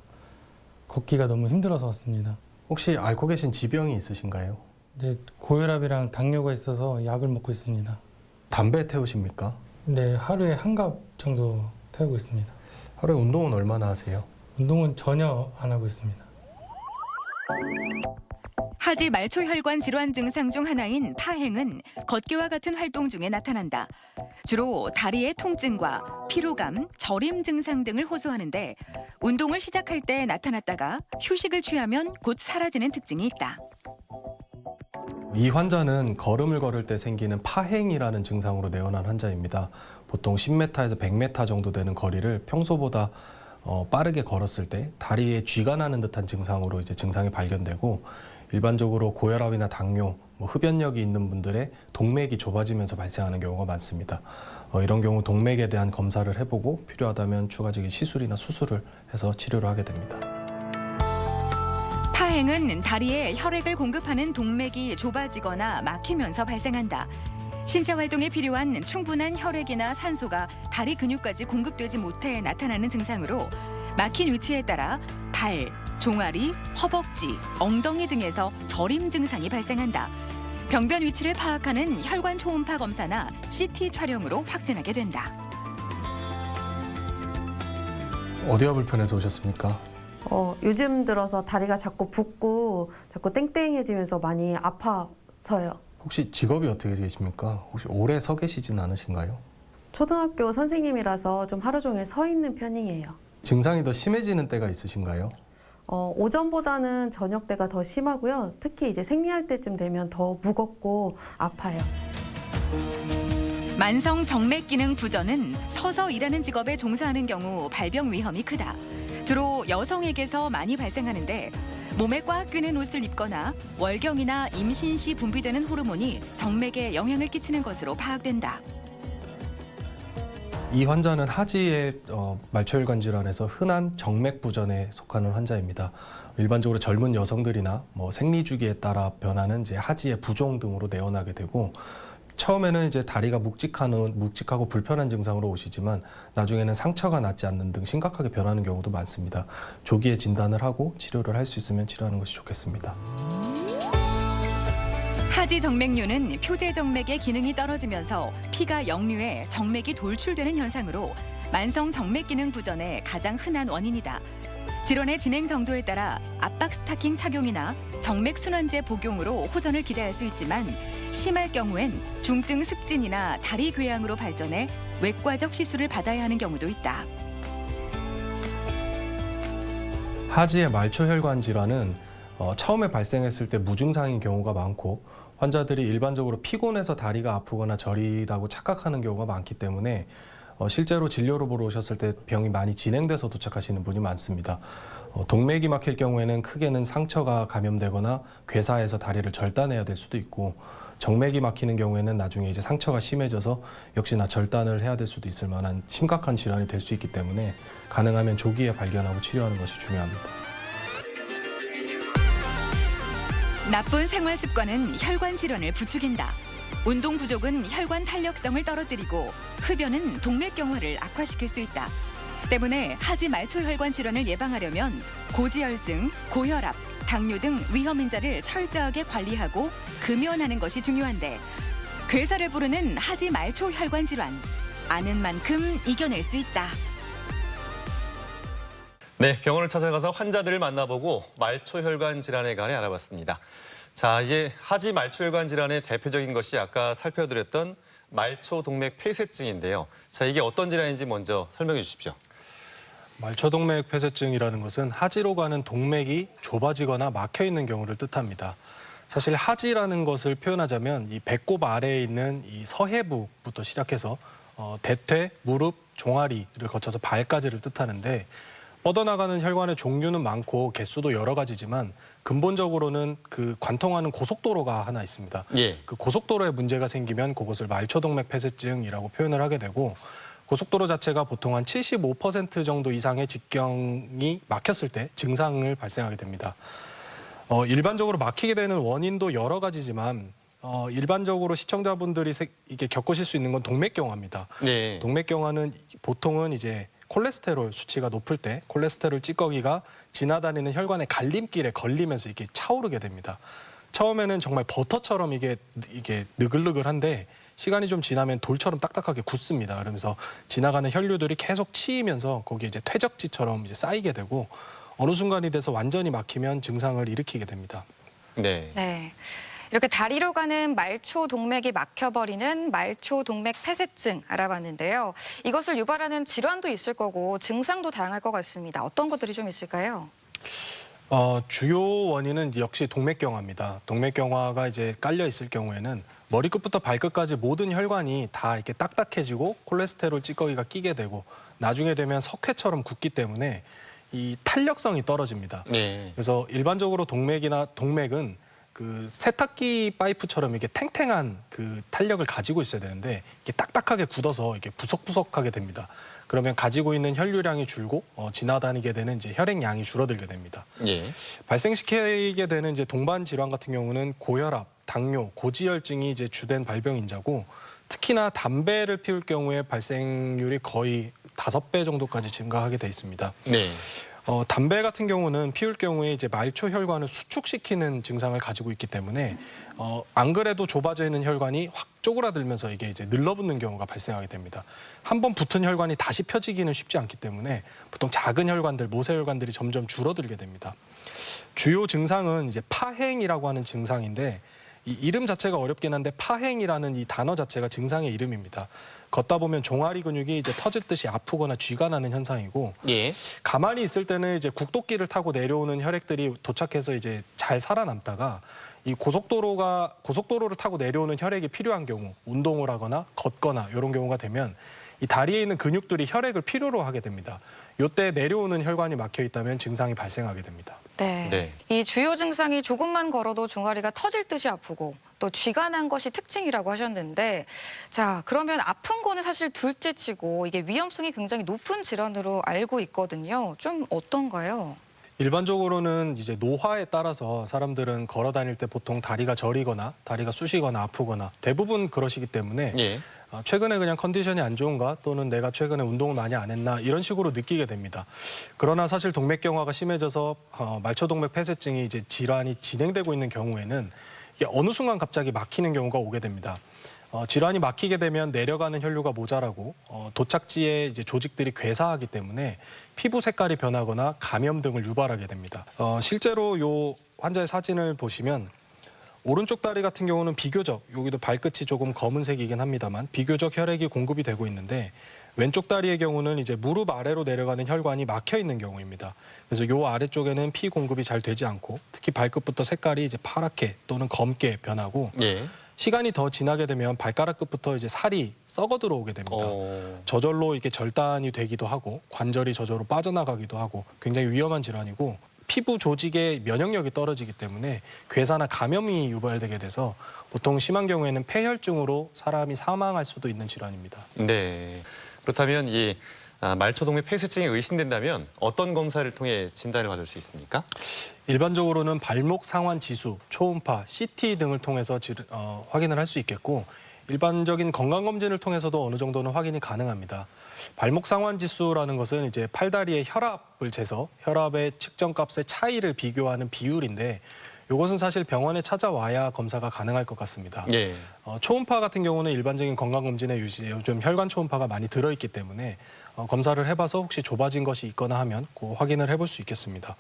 걷기가 너무 힘들어서 왔습니다. 혹시 앓고 계신 지병이 있으신가요? 이제 고혈압이랑 당뇨가 있어서 약을 먹고 있습니다. 담배 태우십니까? 네, 하루에 한 갑 정도 태우고 있습니다. 하루에 운동은 얼마나 하세요? 운동은 전혀 안 하고 있습니다. 하지 말초 혈관 질환 증상 중 하나인 파행은 걷기와 같은 활동 중에 나타난다. 주로 다리의 통증과 피로감, 저림 증상 등을 호소하는데 운동을 시작할 때 나타났다가 휴식을 취하면 곧 사라지는 특징이 있다. 이 환자는 걸음을 걸을 때 생기는 파행이라는 증상으로 내원한 환자입니다. 보통 10m에서 100m 정도 되는 거리를 평소보다 빠르게 걸었을 때 다리에 쥐가 나는 듯한 증상으로 이제 증상이 발견되고 일반적으로 고혈압이나 당뇨, 흡연력이 있는 분들의 동맥이 좁아지면서 발생하는 경우가 많습니다. 이런 경우 동맥에 대한 검사를 해보고 필요하다면 추가적인 시술이나 수술을 해서 치료를 하게 됩니다. 파행은 다리에 혈액을 공급하는 동맥이 좁아지거나 막히면서 발생한다. 신체 활동에 필요한 충분한 혈액이나 산소가 다리 근육까지 공급되지 못해 나타나는 증상으로 막힌 위치에 따라 발, 종아리, 허벅지, 엉덩이 등에서 저림 증상이 발생한다. 병변 위치를 파악하는 혈관 초음파 검사나 CT 촬영으로 확진하게 된다. 어디가 불편해서 오셨습니까? 요즘 들어서 다리가 자꾸 붓고 자꾸 땡땡해지면서 많이 아파서요. 혹시 직업이 어떻게 되십니까? 혹시 오래 서 계시진 않으신가요? 초등학교 선생님이라서 좀 하루 종일 서 있는 편이에요. 증상이 더 심해지는 때가 있으신가요? 오전보다는 저녁 때가 더 심하고요. 특히 이제 생리할 때쯤 되면 더 무겁고 아파요. 만성 정맥 기능 부전은 서서 일하는 직업에 종사하는 경우 발병 위험이 크다. 주로 여성에게서 많이 발생하는데 몸에 꽉 끼는 옷을 입거나 월경이나 임신 시 분비되는 호르몬이 정맥에 영향을 끼치는 것으로 파악된다. 이 환자는 하지의 말초혈관 질환에서 흔한 정맥 부전에 속하는 환자입니다. 일반적으로 젊은 여성들이나 생리 주기에 따라 변하는 이제 하지의 부종 등으로 내원하게 되고 처음에는 이제 다리가 묵직하고 불편한 증상으로 오시지만 나중에는 상처가 낫지 않는 등 심각하게 변하는 경우도 많습니다. 조기에 진단을 하고 치료를 할 수 있으면 치료하는 것이 좋겠습니다. 하지 정맥류는 표제 정맥의 기능이 떨어지면서 피가 역류해 정맥이 돌출되는 현상으로 만성 정맥 기능 부전의 가장 흔한 원인이다. 질환의 진행 정도에 따라 압박 스타킹 착용이나 정맥 순환제 복용으로 호전을 기대할 수 있지만 심할 경우엔 중증 습진이나 다리 궤양으로 발전해 외과적 시술을 받아야 하는 경우도 있다. 하지의 말초혈관 질환은 처음에 발생했을 때 무증상인 경우가 많고 환자들이 일반적으로 피곤해서 다리가 아프거나 저리다고 착각하는 경우가 많기 때문에 실제로 진료로 보러 오셨을 때 병이 많이 진행돼서 도착하시는 분이 많습니다. 동맥이 막힐 경우에는 크게는 상처가 감염되거나 괴사해서 다리를 절단해야 될 수도 있고 정맥이 막히는 경우에는 나중에 이제 상처가 심해져서 역시나 절단을 해야 될 수도 있을 만한 심각한 질환이 될 수 있기 때문에 가능하면 조기에 발견하고 치료하는 것이 중요합니다. 나쁜 생활 습관은 혈관 질환을 부추긴다. 운동 부족은 혈관 탄력성을 떨어뜨리고 흡연은 동맥경화를 악화시킬 수 있다. 때문에 하지 말초 혈관 질환을 예방하려면 고지혈증, 고혈압, 당뇨 등 위험 인자를 철저하게 관리하고 금연하는 것이 중요한데 괴사를 부르는 하지 말초 혈관 질환. 아는 만큼 이겨낼 수 있다. 네, 병원을 찾아가서 환자들을 만나보고 말초혈관 질환에 관해 알아봤습니다. 자, 이제 하지 말초혈관 질환의 대표적인 것이 아까 살펴드렸던 말초동맥 폐쇄증인데요. 자, 이게 어떤 질환인지 먼저 설명해 주십시오. 말초동맥 폐쇄증이라는 것은 하지로 가는 동맥이 좁아지거나 막혀 있는 경우를 뜻합니다. 사실 하지라는 것을 표현하자면 이 배꼽 아래에 있는 이 서해부부터 시작해서 대퇴, 무릎, 종아리를 거쳐서 발까지를 뜻하는데 뻗어나가는 혈관의 종류는 많고 개수도 여러 가지지만 근본적으로는 그 관통하는 고속도로가 하나 있습니다. 예. 그 고속도로에 문제가 생기면 그것을 말초동맥 폐쇄증이라고 표현을 하게 되고 고속도로 자체가 보통 한 75% 정도 이상의 직경이 막혔을 때 증상을 발생하게 됩니다. 일반적으로 막히게 되는 원인도 여러 가지지만 일반적으로 시청자분들이 이게 겪으실 수 있는 건 동맥경화입니다. 네. 동맥경화는 보통은 이제 콜레스테롤 수치가 높을 때 콜레스테롤 찌꺼기가 지나다니는 혈관의 갈림길에 걸리면서 이게 차오르게 됩니다. 처음에는 정말 버터처럼 이게 느글느글한데 시간이 좀 지나면 돌처럼 딱딱하게 굳습니다. 그러면서 지나가는 혈류들이 계속 치이면서 거기에 이제 퇴적지처럼 이제 쌓이게 되고 어느 순간이 돼서 완전히 막히면 증상을 일으키게 됩니다. 네. 네. 이렇게 다리로 가는 말초 동맥이 막혀버리는 말초 동맥 폐쇄증 알아봤는데요. 이것을 유발하는 질환도 있을 거고 증상도 다양할 것 같습니다. 어떤 것들이 좀 있을까요? 주요 원인은 역시 동맥경화입니다. 동맥경화가 이제 깔려 있을 경우에는 머리끝부터 발끝까지 모든 혈관이 다 이렇게 딱딱해지고 콜레스테롤 찌꺼기가 끼게 되고 나중에 되면 석회처럼 굳기 때문에 이 탄력성이 떨어집니다. 네. 그래서 일반적으로 동맥은 그 세탁기 파이프처럼 이렇게 탱탱한 그 탄력을 가지고 있어야 되는데 이게 딱딱하게 굳어서 이게 부석부석하게 됩니다. 그러면 가지고 있는 혈류량이 줄고 지나다니게 되는 이제 혈액량이 줄어들게 됩니다. 예. 발생시키게 되는 이제 동반 질환 같은 경우는 고혈압, 당뇨, 고지혈증이 이제 주된 발병 인자고 특히나 담배를 피울 경우에 발생률이 거의 5배 정도까지 증가하게 돼 있습니다. 네. 담배 같은 경우는 피울 경우에 이제 말초 혈관을 수축시키는 증상을 가지고 있기 때문에 안 그래도 좁아져 있는 혈관이 확 쪼그라들면서 이게 이제 늘러붙는 경우가 발생하게 됩니다. 한 번 붙은 혈관이 다시 펴지기는 쉽지 않기 때문에 보통 작은 혈관들, 모세혈관들이 점점 줄어들게 됩니다. 주요 증상은 이제 파행이라고 하는 증상인데 이 이름 자체가 어렵긴 한데 파행이라는 이 단어 자체가 증상의 이름입니다. 걷다 보면 종아리 근육이 이제 터질 듯이 아프거나 쥐가 나는 현상이고 예. 가만히 있을 때는 이제 국도길을 타고 내려오는 혈액들이 도착해서 이제 잘 살아남다가 이 고속도로를 타고 내려오는 혈액이 필요한 경우 운동을 하거나 걷거나 이런 경우가 되면 이 다리에 있는 근육들이 혈액을 필요로 하게 됩니다. 이때 내려오는 혈관이 막혀 있다면 증상이 발생하게 됩니다. 네. 네. 이 주요 증상이 조금만 걸어도 종아리가 터질 듯이 아프고 또 쥐가 난 것이 특징이라고 하셨는데 자, 그러면 아픈 거는 사실 둘째치고 이게 위험성이 굉장히 높은 질환으로 알고 있거든요. 좀 어떤가요? 일반적으로는 이제 노화에 따라서 사람들은 걸어 다닐 때 보통 다리가 저리거나 다리가 쑤시거나 아프거나 대부분 그러시기 때문에 예. 최근에 그냥 컨디션이 안 좋은가 또는 내가 최근에 운동을 많이 안 했나 이런 식으로 느끼게 됩니다. 그러나 사실 동맥경화가 심해져서 말초동맥 폐쇄증이 이제 질환이 진행되고 있는 경우에는 이게 어느 순간 갑자기 막히는 경우가 오게 됩니다. 질환이 막히게 되면 내려가는 혈류가 모자라고 도착지에 이제 조직들이 괴사하기 때문에 피부 색깔이 변하거나 감염 등을 유발하게 됩니다. 실제로 요 환자의 사진을 보시면 오른쪽 다리 같은 경우는 비교적 여기도 발끝이 조금 검은색이긴 합니다만 비교적 혈액이 공급이 되고 있는데 왼쪽 다리의 경우는 이제 무릎 아래로 내려가는 혈관이 막혀 있는 경우입니다. 그래서 요 아래쪽에는 피 공급이 잘 되지 않고 특히 발끝부터 색깔이 이제 파랗게 또는 검게 변하고 예. 시간이 더 지나게 되면 발가락 끝부터 이제 살이 썩어 들어오게 됩니다. 저절로 이렇게 절단이 되기도 하고 관절이 저절로 빠져나가기도 하고 굉장히 위험한 질환이고 피부 조직의 면역력이 떨어지기 때문에 괴사나 감염이 유발되게 돼서 보통 심한 경우에는 폐혈증으로 사람이 사망할 수도 있는 질환입니다. 네. 그렇다면 이 말초동맥 폐쇄증이 의심된다면 어떤 검사를 통해 진단을 받을 수 있습니까? 일반적으로는 발목 상완 지수, 초음파, CT 등을 통해서 확인을 할 수 있겠고 일반적인 건강검진을 통해서도 어느 정도는 확인이 가능합니다. 발목 상완 지수라는 것은 이제 팔다리의 혈압을 재서 혈압의 측정값의 차이를 비교하는 비율인데 이것은 사실 병원에 찾아와야 검사가 가능할 것 같습니다. 예. 초음파 같은 경우는 일반적인 건강검진에 요즘 혈관 초음파가 많이 들어있기 때문에 검사를 해봐서 혹시 좁아진 것이 있거나 하면 그 확인을 해볼 수 있겠습니다.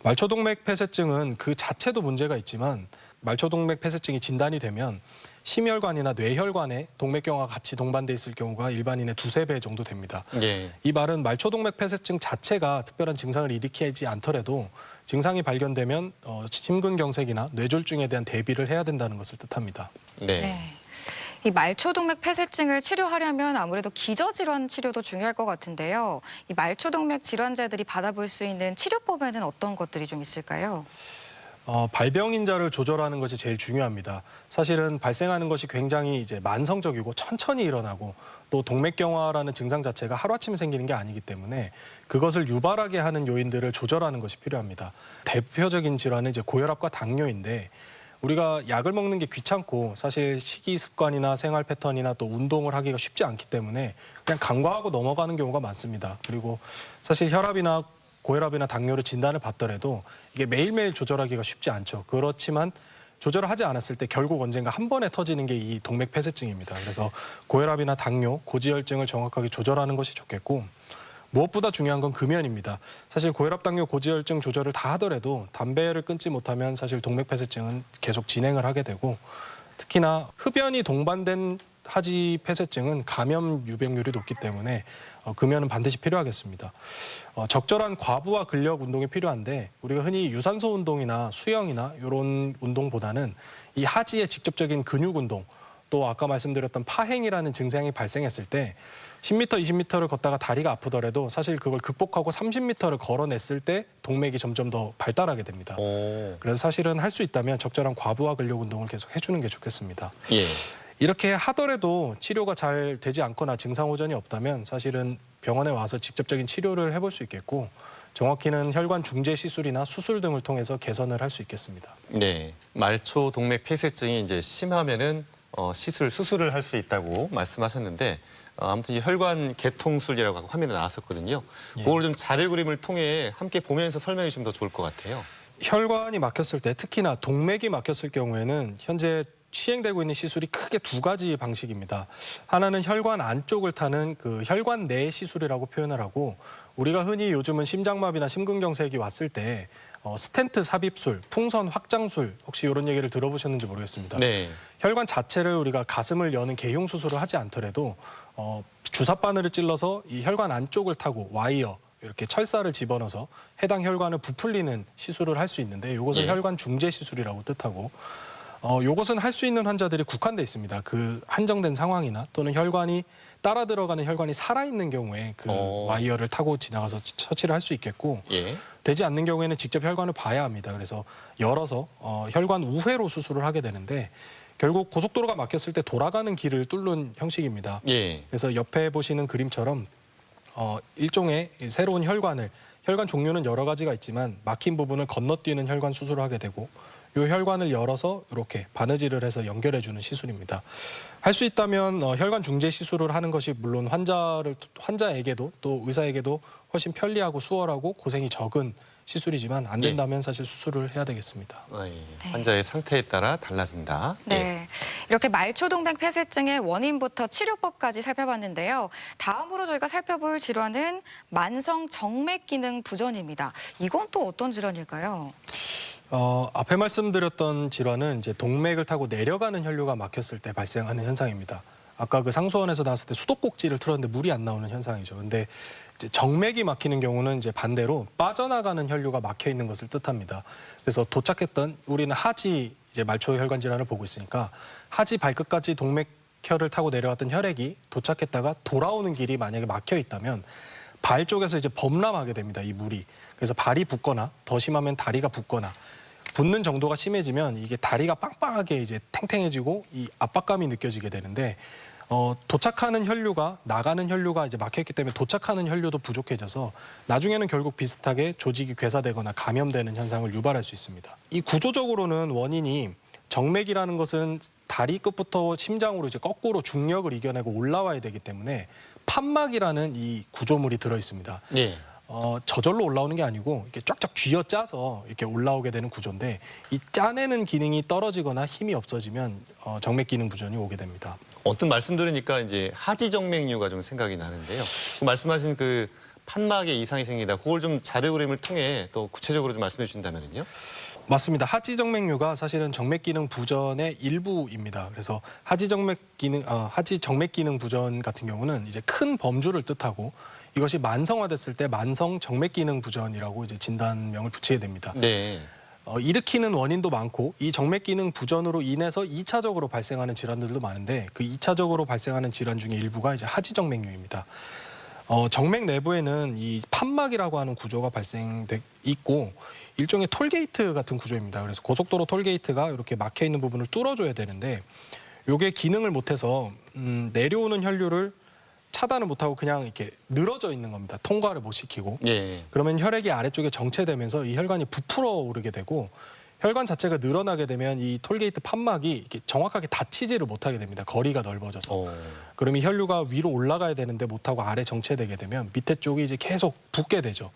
말초동맥 폐쇄증은 그 자체도 문제가 있지만 말초동맥 폐쇄증이 진단이 되면 심혈관이나 뇌혈관에 동맥경화가 같이 동반돼 있을 경우가 일반인의 2~3배 정도 됩니다. 예. 이 말은 말초동맥 폐쇄증 자체가 특별한 증상을 일으키지 않더라도 증상이 발견되면 심근경색이나 뇌졸중에 대한 대비를 해야 된다는 것을 뜻합니다. 네. 네. 이 말초동맥 폐쇄증을 치료하려면 아무래도 기저질환 치료도 중요할 것 같은데요. 이 말초동맥 질환자들이 받아볼 수 있는 치료법에는 어떤 것들이 좀 있을까요? 발병인자를 조절하는 것이 제일 중요합니다. 사실은 발생하는 것이 굉장히 이제 만성적이고 천천히 일어나고 또 동맥경화라는 증상 자체가 하루아침에 생기는 게 아니기 때문에 그것을 유발하게 하는 요인들을 조절하는 것이 필요합니다. 대표적인 질환은 이제 고혈압과 당뇨인데 우리가 약을 먹는 게 귀찮고 사실 식이 습관이나 생활 패턴이나 또 운동을 하기가 쉽지 않기 때문에 그냥 간과하고 넘어가는 경우가 많습니다. 그리고 사실 혈압이나 고혈압이나 당뇨를 진단을 받더라도 이게 매일매일 조절하기가 쉽지 않죠. 그렇지만 조절을 하지 않았을 때 결국 언젠가 한 번에 터지는 게 이 동맥 폐쇄증입니다. 그래서 고혈압이나 당뇨, 고지혈증을 정확하게 조절하는 것이 좋겠고 무엇보다 중요한 건 금연입니다. 사실 고혈압, 당뇨, 고지혈증 조절을 다 하더라도 담배를 끊지 못하면 사실 동맥 폐쇄증은 계속 진행을 하게 되고 특히나 흡연이 동반된 하지 폐쇄증은 감염 유병률이 높기 때문에 금연은 반드시 필요하겠습니다. 적절한 과부하 근력 운동이 필요한데 우리가 흔히 유산소 운동이나 수영이나 이런 운동보다는 이 하지의 직접적인 근육 운동 또 아까 말씀드렸던 파행이라는 증상이 발생했을 때 10m, 20m를 걷다가 다리가 아프더라도 사실 그걸 극복하고 30m를 걸어냈을 때 동맥이 점점 더 발달하게 됩니다. 그래서 사실은 할 수 있다면 적절한 과부하 근력 운동을 계속 해주는 게 좋겠습니다. 예. 이렇게 하더라도 치료가 잘 되지 않거나 증상 호전이 없다면 사실은 병원에 와서 직접적인 치료를 해볼 수 있겠고 정확히는 혈관 중재 시술이나 수술 등을 통해서 개선을 할 수 있겠습니다. 네. 말초 동맥 폐쇄증이 이제 심하면은 수술을 할 수 있다고 말씀하셨는데 아무튼 이 혈관 개통술이라고 화면에 나왔었거든요. 예. 그걸 좀 자료 그림을 통해 함께 보면서 설명해 주시면 더 좋을 것 같아요. 혈관이 막혔을 때 특히나 동맥이 막혔을 경우에는 현재 시행되고 있는 시술이 크게 2가지 방식입니다. 하나는 혈관 안쪽을 타는 그 혈관 내 시술이라고 표현을 하고 우리가 흔히 요즘은 심장마비나 심근경색이 왔을 때 스텐트 삽입술, 풍선 확장술 혹시 이런 얘기를 들어보셨는지 모르겠습니다. 네. 혈관 자체를 우리가 가슴을 여는 개흉 수술을 하지 않더라도 주사 바늘을 찔러서 이 혈관 안쪽을 타고 와이어 이렇게 철사를 집어넣어서 해당 혈관을 부풀리는 시술을 할 수 있는데 이것을 예. 혈관 중재 시술이라고 뜻하고 이것은 할 수 있는 환자들이 국한돼 있습니다. 그 한정된 상황이나 또는 혈관이 따라 들어가는 혈관이 살아있는 경우에 그 와이어를 타고 지나가서 처치를 할 수 있겠고 예. 되지 않는 경우에는 직접 혈관을 봐야 합니다. 그래서 열어서 혈관 우회로 수술을 하게 되는데 결국 고속도로가 막혔을 때 돌아가는 길을 뚫는 형식입니다. 예. 그래서 옆에 보시는 그림처럼 일종의 새로운 혈관 종류는 여러 가지가 있지만 막힌 부분을 건너뛰는 혈관 수술을 하게 되고 이 혈관을 열어서 이렇게 바느질을 해서 연결해주는 시술입니다. 할 수 있다면 혈관 중재 시술을 하는 것이 물론 환자에게도 또 의사에게도 훨씬 편리하고 수월하고 고생이 적은 시술이지만 안 된다면 사실 수술을 해야 되겠습니다. 환자의 상태에 따라 달라진다. 네. 예. 이렇게 말초동맥 폐쇄증의 원인부터 치료법까지 살펴봤는데요. 다음으로 저희가 살펴볼 질환은 만성 정맥 기능 부전입니다. 이건 또 어떤 질환일까요? 앞에 말씀드렸던 질환은 이제 동맥을 타고 내려가는 혈류가 막혔을 때 발생하는 현상입니다. 아까 그 상수원에서 나왔을 때 수도꼭지를 틀었는데 물이 안 나오는 현상이죠. 근데 이제 정맥이 막히는 경우는 이제 반대로 빠져나가는 혈류가 막혀 있는 것을 뜻합니다. 그래서 도착했던 우리는 하지 이제 말초 혈관 질환을 보고 있으니까 하지 발끝까지 동맥혈을 타고 내려왔던 혈액이 도착했다가 돌아오는 길이 만약에 막혀 있다면 발 쪽에서 이제 범람하게 됩니다. 이 물이. 그래서 발이 붓거나 더 심하면 다리가 붓거나 붓는 정도가 심해지면 이게 다리가 빵빵하게 이제 탱탱해지고 이 압박감이 느껴지게 되는데 도착하는 혈류가 나가는 혈류가 이제 막혀있기 때문에 도착하는 혈류도 부족해져서 나중에는 결국 비슷하게 조직이 괴사되거나 감염되는 현상을 유발할 수 있습니다. 이 구조적으로는 원인이 정맥이라는 것은 다리 끝부터 심장으로 이제 거꾸로 중력을 이겨내고 올라와야 되기 때문에 판막이라는 이 구조물이 들어 있습니다. 예. 저절로 올라오는 게 아니고 이렇게 쫙쫙 쥐어짜서 이렇게 올라오게 되는 구조인데 이 짜내는 기능이 떨어지거나 힘이 없어지면 정맥 기능 부전이 오게 됩니다. 어떤 말씀 들으니까 이제 하지정맥류가 좀 생각이 나는데요. 말씀하신 그 판막에 이상이 생기다. 그걸 좀 자료 그림을 통해 또 구체적으로 좀 말씀해 주신다면요. 맞습니다. 하지정맥류가 사실은 정맥 기능 부전의 일부입니다. 그래서 하지정맥 기능 부전 같은 경우는 이제 큰 범주를 뜻하고 이것이 만성화됐을 때 만성 정맥 기능 부전이라고 이제 진단명을 붙이게 됩니다. 네. 일으키는 원인도 많고 이 정맥 기능 부전으로 인해서 2차적으로 발생하는 질환들도 많은데 그 2차적으로 발생하는 질환 중에 일부가 이제 하지정맥류입니다. 정맥 내부에는 이 판막이라고 하는 구조가 발생돼 있고 일종의 톨게이트 같은 구조입니다. 그래서 고속도로 톨게이트가 이렇게 막혀 있는 부분을 뚫어줘야 되는데 이게 기능을 못해서 내려오는 혈류를 차단을 못하고 그냥 이렇게 늘어져 있는 겁니다. 통과를 못 시키고. 예. 그러면 혈액이 아래쪽에 정체되면서 이 혈관이 부풀어 오르게 되고 혈관 자체가 늘어나게 되면 이 톨게이트 판막이 이렇게 정확하게 닫히지를 못하게 됩니다. 거리가 넓어져서. 그러면 혈류가 위로 올라가야 되는데 못하고 아래 정체되게 되면 밑에 쪽이 이제 계속 붓게 되죠.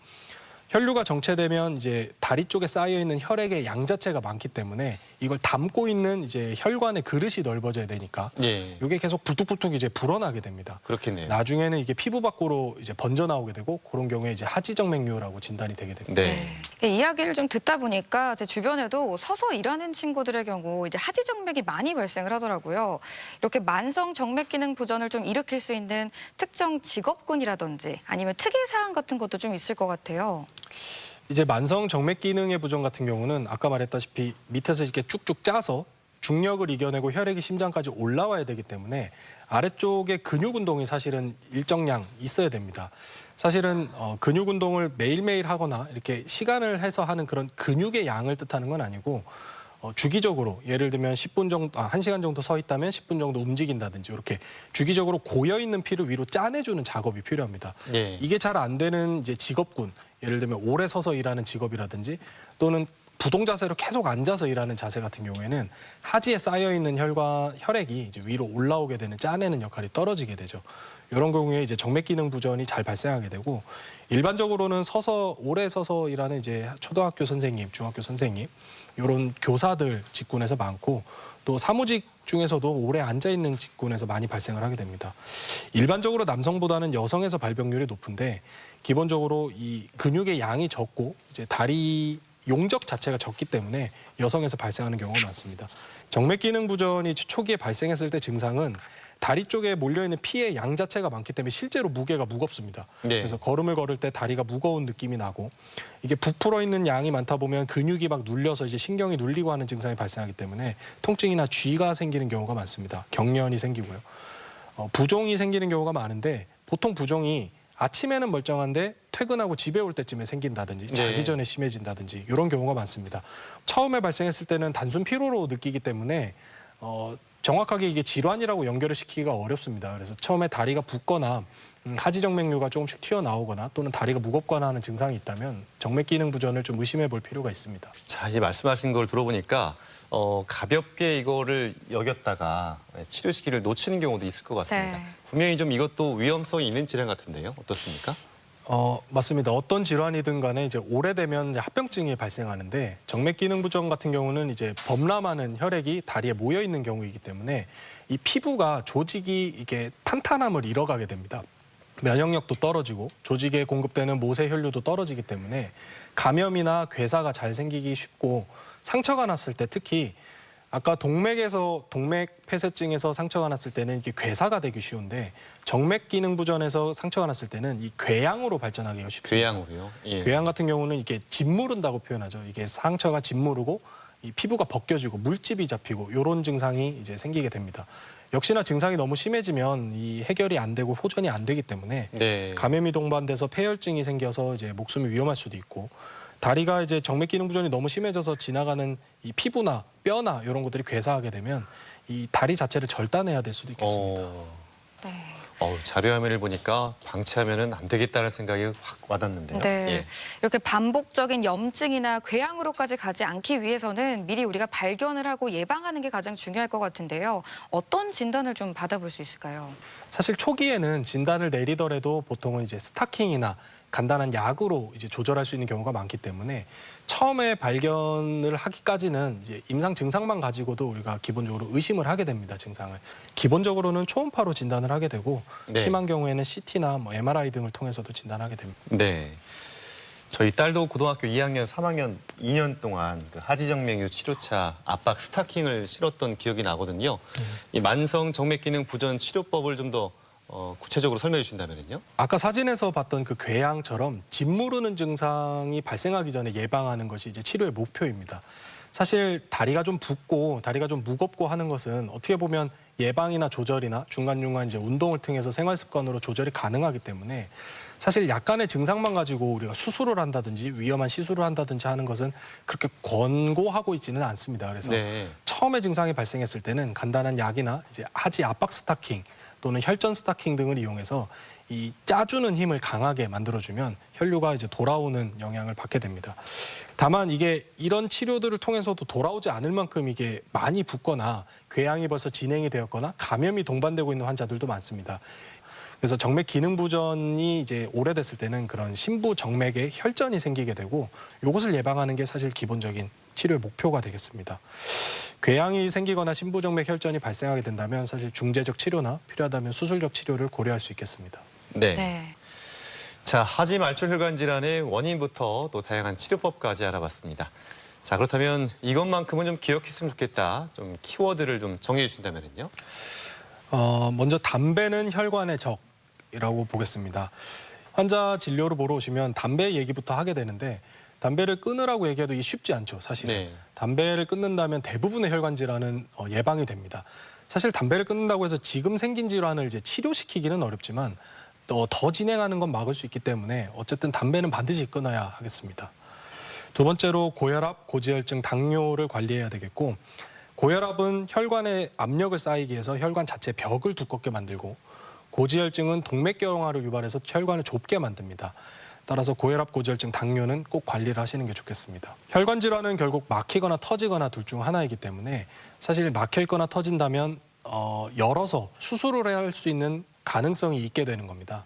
혈류가 정체되면 이제 다리 쪽에 쌓여 있는 혈액의 양 자체가 많기 때문에 이걸 담고 있는 이제 혈관의 그릇이 넓어져야 되니까 예. 이게 계속 부뚝부뚝 이제 불어나게 됩니다. 그렇겠네요. 나중에는 이게 피부 밖으로 이제 번져 나오게 되고 그런 경우에 이제 하지정맥류라고 진단이 되게 됩니다. 네. 이야기를 좀 듣다 보니까 제 주변에도 서서 일하는 친구들의 경우 이제 하지정맥이 많이 발생을 하더라고요. 이렇게 만성 정맥 기능 부전을 좀 일으킬 수 있는 특정 직업군이라든지 아니면 특이 사항 같은 것도 좀 있을 것 같아요. 이제 만성 정맥 기능의 부전 같은 경우는 아까 말했다시피 밑에서 이렇게 쭉쭉 짜서 중력을 이겨내고 혈액이 심장까지 올라와야 되기 때문에 아래쪽에 근육 운동이 사실은 일정량 있어야 됩니다. 사실은 근육 운동을 매일매일 하거나 이렇게 시간을 해서 하는 그런 근육의 양을 뜻하는 건 아니고 주기적으로 예를 들면 10분 정도, 1시간 정도 서 있다면 10분 정도 움직인다든지 이렇게 주기적으로 고여 있는 피를 위로 짜내주는 작업이 필요합니다. 예. 이게 잘 안 되는 이제 직업군, 예를 들면 오래 서서 일하는 직업이라든지 또는 부동 자세로 계속 앉아서 일하는 자세 같은 경우에는 하지에 쌓여 있는 혈액이 이제 위로 올라오게 되는 짜내는 역할이 떨어지게 되죠. 이런 경우에 이제 정맥 기능 부전이 잘 발생하게 되고 일반적으로는 오래 서서 일하는 이제 초등학교 선생님, 중학교 선생님 이런 교사들 직군에서 많고 또 사무직 중에서도 오래 앉아 있는 직군에서 많이 발생을 하게 됩니다. 일반적으로 남성보다는 여성에서 발병률이 높은데 기본적으로 이 근육의 양이 적고 이제 다리 용적 자체가 적기 때문에 여성에서 발생하는 경우가 많습니다. 정맥 기능 부전이 초기에 발생했을 때 증상은 다리 쪽에 몰려있는 피의 양 자체가 많기 때문에 실제로 무게가 무겁습니다. 네. 그래서 걸음을 걸을 때 다리가 무거운 느낌이 나고 이게 부풀어 있는 양이 많다 보면 근육이 막 눌려서 이제 신경이 눌리고 하는 증상이 발생하기 때문에 통증이나 쥐가 생기는 경우가 많습니다. 경련이 생기고요. 부종이 생기는 경우가 많은데 보통 부종이 아침에는 멀쩡한데 퇴근하고 집에 올 때쯤에 생긴다든지 자기 전에 심해진다든지 이런 경우가 많습니다. 처음에 발생했을 때는 단순 피로로 느끼기 때문에 정확하게 이게 질환이라고 연결을 시키기가 어렵습니다. 그래서 처음에 다리가 붓거나 하지정맥류가 조금씩 튀어나오거나 또는 다리가 무겁거나 하는 증상이 있다면 정맥 기능 부전을 좀 의심해 볼 필요가 있습니다. 자, 이제 말씀하신 걸 들어보니까 가볍게 이거를 여겼다가 치료 시기를 놓치는 경우도 있을 것 같습니다. 네. 분명히 좀 이것도 위험성이 있는 질환 같은데요. 어떻습니까? 맞습니다. 어떤 질환이든 간에 이제 오래되면 이제 합병증이 발생하는데 정맥 기능 부전 같은 경우는 이제 범람하는 혈액이 다리에 모여 있는 경우이기 때문에 이 피부가 조직이 이게 탄탄함을 잃어가게 됩니다. 면역력도 떨어지고 조직에 공급되는 모세 혈류도 떨어지기 때문에 감염이나 괴사가 잘 생기기 쉽고 상처가 났을 때 특히 아까 동맥 폐쇄증에서 상처가 났을 때는 이게 괴사가 되기 쉬운데 정맥 기능 부전에서 상처가 났을 때는 이 궤양으로 발전하기가 쉽습니다. 궤양으로요? 예. 궤양 같은 경우는 이게 짓무른다고 표현하죠. 이게 상처가 짓무르고 이 피부가 벗겨지고 물집이 잡히고 이런 증상이 이제 생기게 됩니다. 역시나 증상이 너무 심해지면 이 해결이 안 되고 호전이 안 되기 때문에 네. 감염이 동반돼서 폐혈증이 생겨서 이제 목숨이 위험할 수도 있고 다리가 이제 정맥 기능 부전이 너무 심해져서 지나가는 이 피부나 뼈나 이런 것들이 괴사하게 되면 이 다리 자체를 절단해야 될 수도 있겠습니다. 네. 자료화면을 보니까 방치하면은 안 되겠다는 생각이 확 와닿는데요. 네. 예. 이렇게 반복적인 염증이나 궤양으로까지 가지 않기 위해서는 미리 우리가 발견을 하고 예방하는 게 가장 중요할 것 같은데요. 어떤 진단을 좀 받아볼 수 있을까요? 사실 초기에는 진단을 내리더라도 보통은 이제 스타킹이나 간단한 약으로 이제 조절할 수 있는 경우가 많기 때문에 처음에 발견을 하기까지는 이제 임상 증상만 가지고도 우리가 기본적으로 의심을 하게 됩니다. 증상을. 기본적으로는 초음파로 진단을 하게 되고 네. 심한 경우에는 CT나 뭐 MRI 등을 통해서도 진단하게 됩니다. 네. 저희 딸도 고등학교 2학년, 3학년 2년 동안 그 하지정맥류 치료차 압박 스타킹을 실었던 기억이 나거든요. 이 만성 정맥 기능 부전 치료법을 좀 더 구체적으로 설명해 주신다면요. 아까 사진에서 봤던 그 궤양처럼 짓무르는 증상이 발생하기 전에 예방하는 것이 이제 치료의 목표입니다. 사실 다리가 좀 붓고 다리가 좀 무겁고 하는 것은 어떻게 보면 예방이나 조절이나 중간중간 이제 운동을 통해서 생활 습관으로 조절이 가능하기 때문에 사실 약간의 증상만 가지고 우리가 수술을 한다든지 위험한 시술을 한다든지 하는 것은 그렇게 권고하고 있지는 않습니다. 그래서 네. 처음에 증상이 발생했을 때는 간단한 약이나 이제 하지 압박 스타킹 또는 혈전 스타킹 등을 이용해서 이 짜주는 힘을 강하게 만들어주면 혈류가 이제 돌아오는 영향을 받게 됩니다. 다만 이게 이런 치료들을 통해서도 돌아오지 않을 만큼 이게 많이 붓거나 궤양이 벌써 진행이 되었거나 감염이 동반되고 있는 환자들도 많습니다. 그래서 정맥 기능 부전이 이제 오래됐을 때는 그런 심부 정맥에 혈전이 생기게 되고 이것을 예방하는 게 사실 기본적인 치료의 목표가 되겠습니다. 궤양이 생기거나 심부 정맥 혈전이 발생하게 된다면 사실 중재적 치료나 필요하다면 수술적 치료를 고려할 수 있겠습니다. 네. 네. 자, 하지 말초 혈관 질환의 원인부터 또 다양한 치료법까지 알아봤습니다. 자, 그렇다면 이것만큼은 좀 기억했으면 좋겠다. 좀 키워드를 좀 정리해 주신다면요. 먼저 담배는 혈관의 적이라고 보겠습니다. 환자 진료를 보러 오시면 담배 얘기부터 하게 되는데 담배를 끊으라고 얘기해도 이게 쉽지 않죠, 사실은. 네. 담배를 끊는다면 대부분의 혈관 질환은 예방이 됩니다. 사실 담배를 끊는다고 해서 지금 생긴 질환을 이제 치료시키기는 어렵지만 더 진행하는 건 막을 수 있기 때문에 어쨌든 담배는 반드시 끊어야 하겠습니다. 두 번째로 고혈압, 고지혈증, 당뇨를 관리해야 되겠고 고혈압은 혈관에 압력을 쌓이게 해서 혈관 자체 벽을 두껍게 만들고 고지혈증은 동맥경화를 유발해서 혈관을 좁게 만듭니다. 따라서 고혈압, 고지혈증, 당뇨는 꼭 관리를 하시는 게 좋겠습니다. 혈관 질환은 결국 막히거나 터지거나 둘 중 하나이기 때문에 사실 막혀 있거나 터진다면 열어서 수술을 할 수 있는 가능성이 있게 되는 겁니다.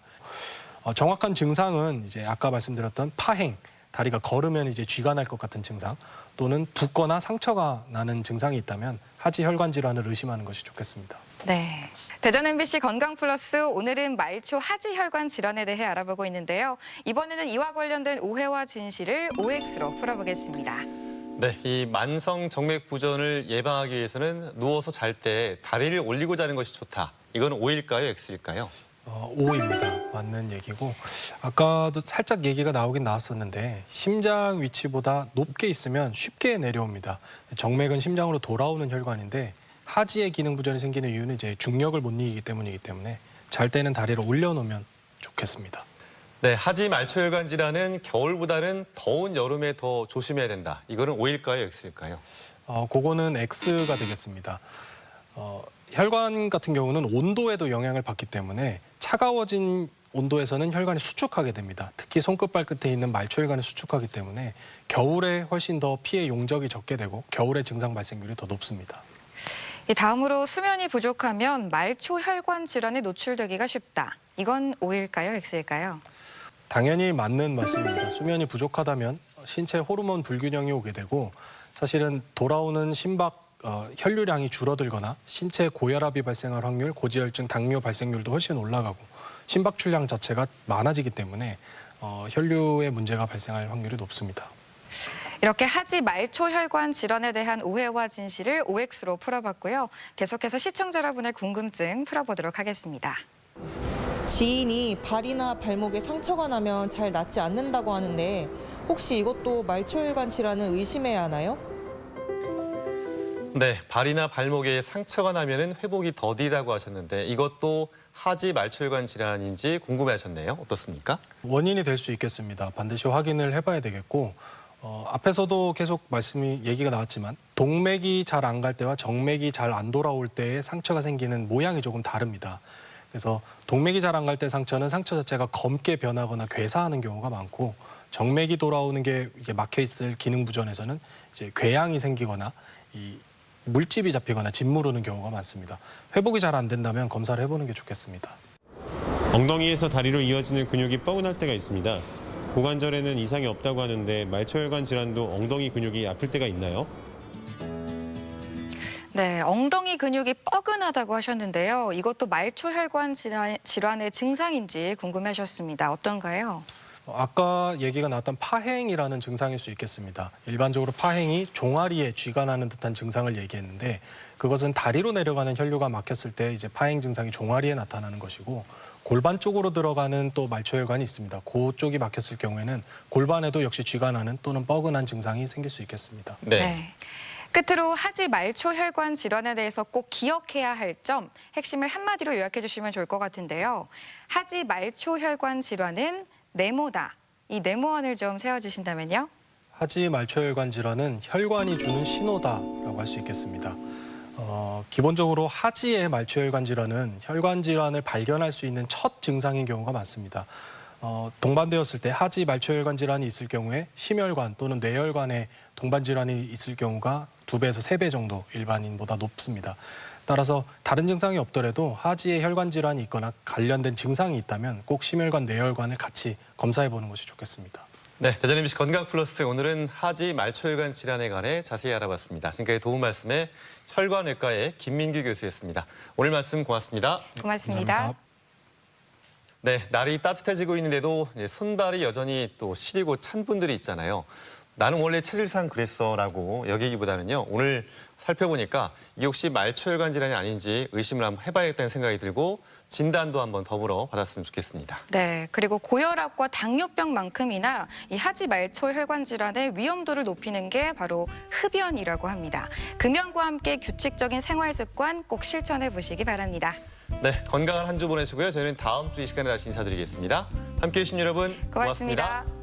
정확한 증상은 이제 아까 말씀드렸던 파행, 다리가 걸으면 이제 쥐가 날 것 같은 증상 또는 붓거나 상처가 나는 증상이 있다면 하지 혈관 질환을 의심하는 것이 좋겠습니다. 네. 대전 MBC 건강플러스 오늘은 말초 하지 혈관 질환에 대해 알아보고 있는데요. 이번에는 이와 관련된 오해와 진실을 OX로 풀어보겠습니다. 네, 이 만성 정맥 부전을 예방하기 위해서는 누워서 잘 때 다리를 올리고 자는 것이 좋다. 이건 O일까요, X일까요? O입니다. 맞는 얘기고 아까도 살짝 얘기가 나오긴 나왔었는데 심장 위치보다 높게 있으면 쉽게 내려옵니다. 정맥은 심장으로 돌아오는 혈관인데 하지의 기능 부전이 생기는 이유는 이제 중력을 못 이기기 때문이기 때문에 잘 때는 다리를 올려놓으면 좋겠습니다. 네, 하지 말초 혈관 질환은 겨울보다는 더운 여름에 더 조심해야 된다. 이거는 O일까요, X일까요? 그거는 X가 되겠습니다. 혈관 같은 경우는 온도에도 영향을 받기 때문에 차가워진 온도에서는 혈관이 수축하게 됩니다. 특히 손끝 발끝에 있는 말초 혈관이 수축하기 때문에 겨울에 훨씬 더 피해 용적이 적게 되고 겨울에 증상 발생률이 더 높습니다. 다음으로 수면이 부족하면 말초 혈관 질환에 노출되기가 쉽다. 이건 O일까요, X일까요? 당연히 맞는 말씀입니다. 수면이 부족하다면 신체 호르몬 불균형이 오게 되고 사실은 돌아오는 심박 혈류량이 줄어들거나 신체 고혈압이 발생할 확률, 고지혈증, 당뇨 발생률도 훨씬 올라가고 심박출량 자체가 많아지기 때문에 혈류에 문제가 발생할 확률이 높습니다. 이렇게 하지 말초 혈관 질환에 대한 오해와 진실을 OX로 풀어봤고요. 계속해서 시청자 여러분의 궁금증 풀어보도록 하겠습니다. 지인이 발이나 발목에 상처가 나면 잘 낫지 않는다고 하는데 혹시 이것도 말초혈관 질환을 의심해야 하나요? 네, 발이나 발목에 상처가 나면 회복이 더디다고 하셨는데 이것도 하지 말초 혈관 질환인지 궁금해하셨네요. 어떻습니까? 원인이 될 수 있겠습니다. 반드시 확인을 해봐야 되겠고 앞에서도 계속 얘기가 나왔지만 동맥이 잘 안 갈 때와 정맥이 잘 안 돌아올 때에 상처가 생기는 모양이 조금 다릅니다. 그래서 동맥이 잘 안 갈 때 상처는 상처 자체가 검게 변하거나 괴사하는 경우가 많고 정맥이 돌아오는 게 이게 막혀 있을 기능 부전에서는 이제 궤양이 생기거나 이 물집이 잡히거나 짓무르는 경우가 많습니다. 회복이 잘 안 된다면 검사를 해보는 게 좋겠습니다. 엉덩이에서 다리로 이어지는 근육이 뻐근할 때가 있습니다. 고관절에는 이상이 없다고 하는데 말초혈관 질환도 엉덩이 근육이 아플 때가 있나요? 네, 엉덩이 근육이 뻐근하다고 하셨는데요. 이것도 말초혈관 질환의 증상인지 궁금해하셨습니다. 어떤가요? 아까 얘기가 나왔던 파행이라는 증상일 수 있겠습니다. 일반적으로 파행이 종아리에 쥐가 나는 듯한 증상을 얘기했는데 그것은 다리로 내려가는 혈류가 막혔을 때 이제 파행 증상이 종아리에 나타나는 것이고 골반 쪽으로 들어가는 또 말초혈관이 있습니다. 그쪽이 막혔을 경우에는 골반에도 역시 쥐가 나는 또는 뻐근한 증상이 생길 수 있겠습니다. 네. 끝으로 하지 말초혈관 질환에 대해서 꼭 기억해야 할 점, 핵심을 한마디로 요약해 주시면 좋을 것 같은데요. 하지 말초혈관 질환은 네모다. 이 네모안을 좀 세워주신다면요. 하지 말초혈관 질환은 혈관이 주는 신호다라고 할 수 있겠습니다. 기본적으로 하지의 말초혈관 질환은 혈관 질환을 발견할 수 있는 첫 증상인 경우가 많습니다. 동반되었을 때 하지 말초혈관 질환이 있을 경우에 심혈관 또는 뇌혈관에 동반 질환이 있을 경우가 2배에서 3배 정도 일반인보다 높습니다. 따라서 다른 증상이 없더라도 하지에 혈관 질환이 있거나 관련된 증상이 있다면 꼭 심혈관, 뇌혈관을 같이 검사해 보는 것이 좋겠습니다. 네, 대전 MBC 건강 플러스 오늘은 하지 말초혈관 질환에 관해 자세히 알아봤습니다. 지금까지 도움 말씀에 혈관외과의 김민규 교수였습니다. 오늘 말씀 고맙습니다. 고맙습니다. 감사합니다. 네, 날이 따뜻해지고 있는데도 손발이 여전히 또 시리고 찬 분들이 있잖아요. 나는 원래 체질상 그랬어라고 여기기보다는요. 오늘 살펴보니까 이게 혹시 말초혈관 질환이 아닌지 의심을 한번 해봐야겠다는 생각이 들고 진단도 한번 더불어 받았으면 좋겠습니다. 네, 그리고 고혈압과 당뇨병만큼이나 이 하지 말초혈관 질환의 위험도를 높이는 게 바로 흡연이라고 합니다. 금연과 함께 규칙적인 생활 습관 꼭 실천해 보시기 바랍니다. 네, 건강한 한 주 보내시고요. 저희는 다음 주 이 시간에 다시 인사드리겠습니다. 함께해 주신 여러분 고맙습니다.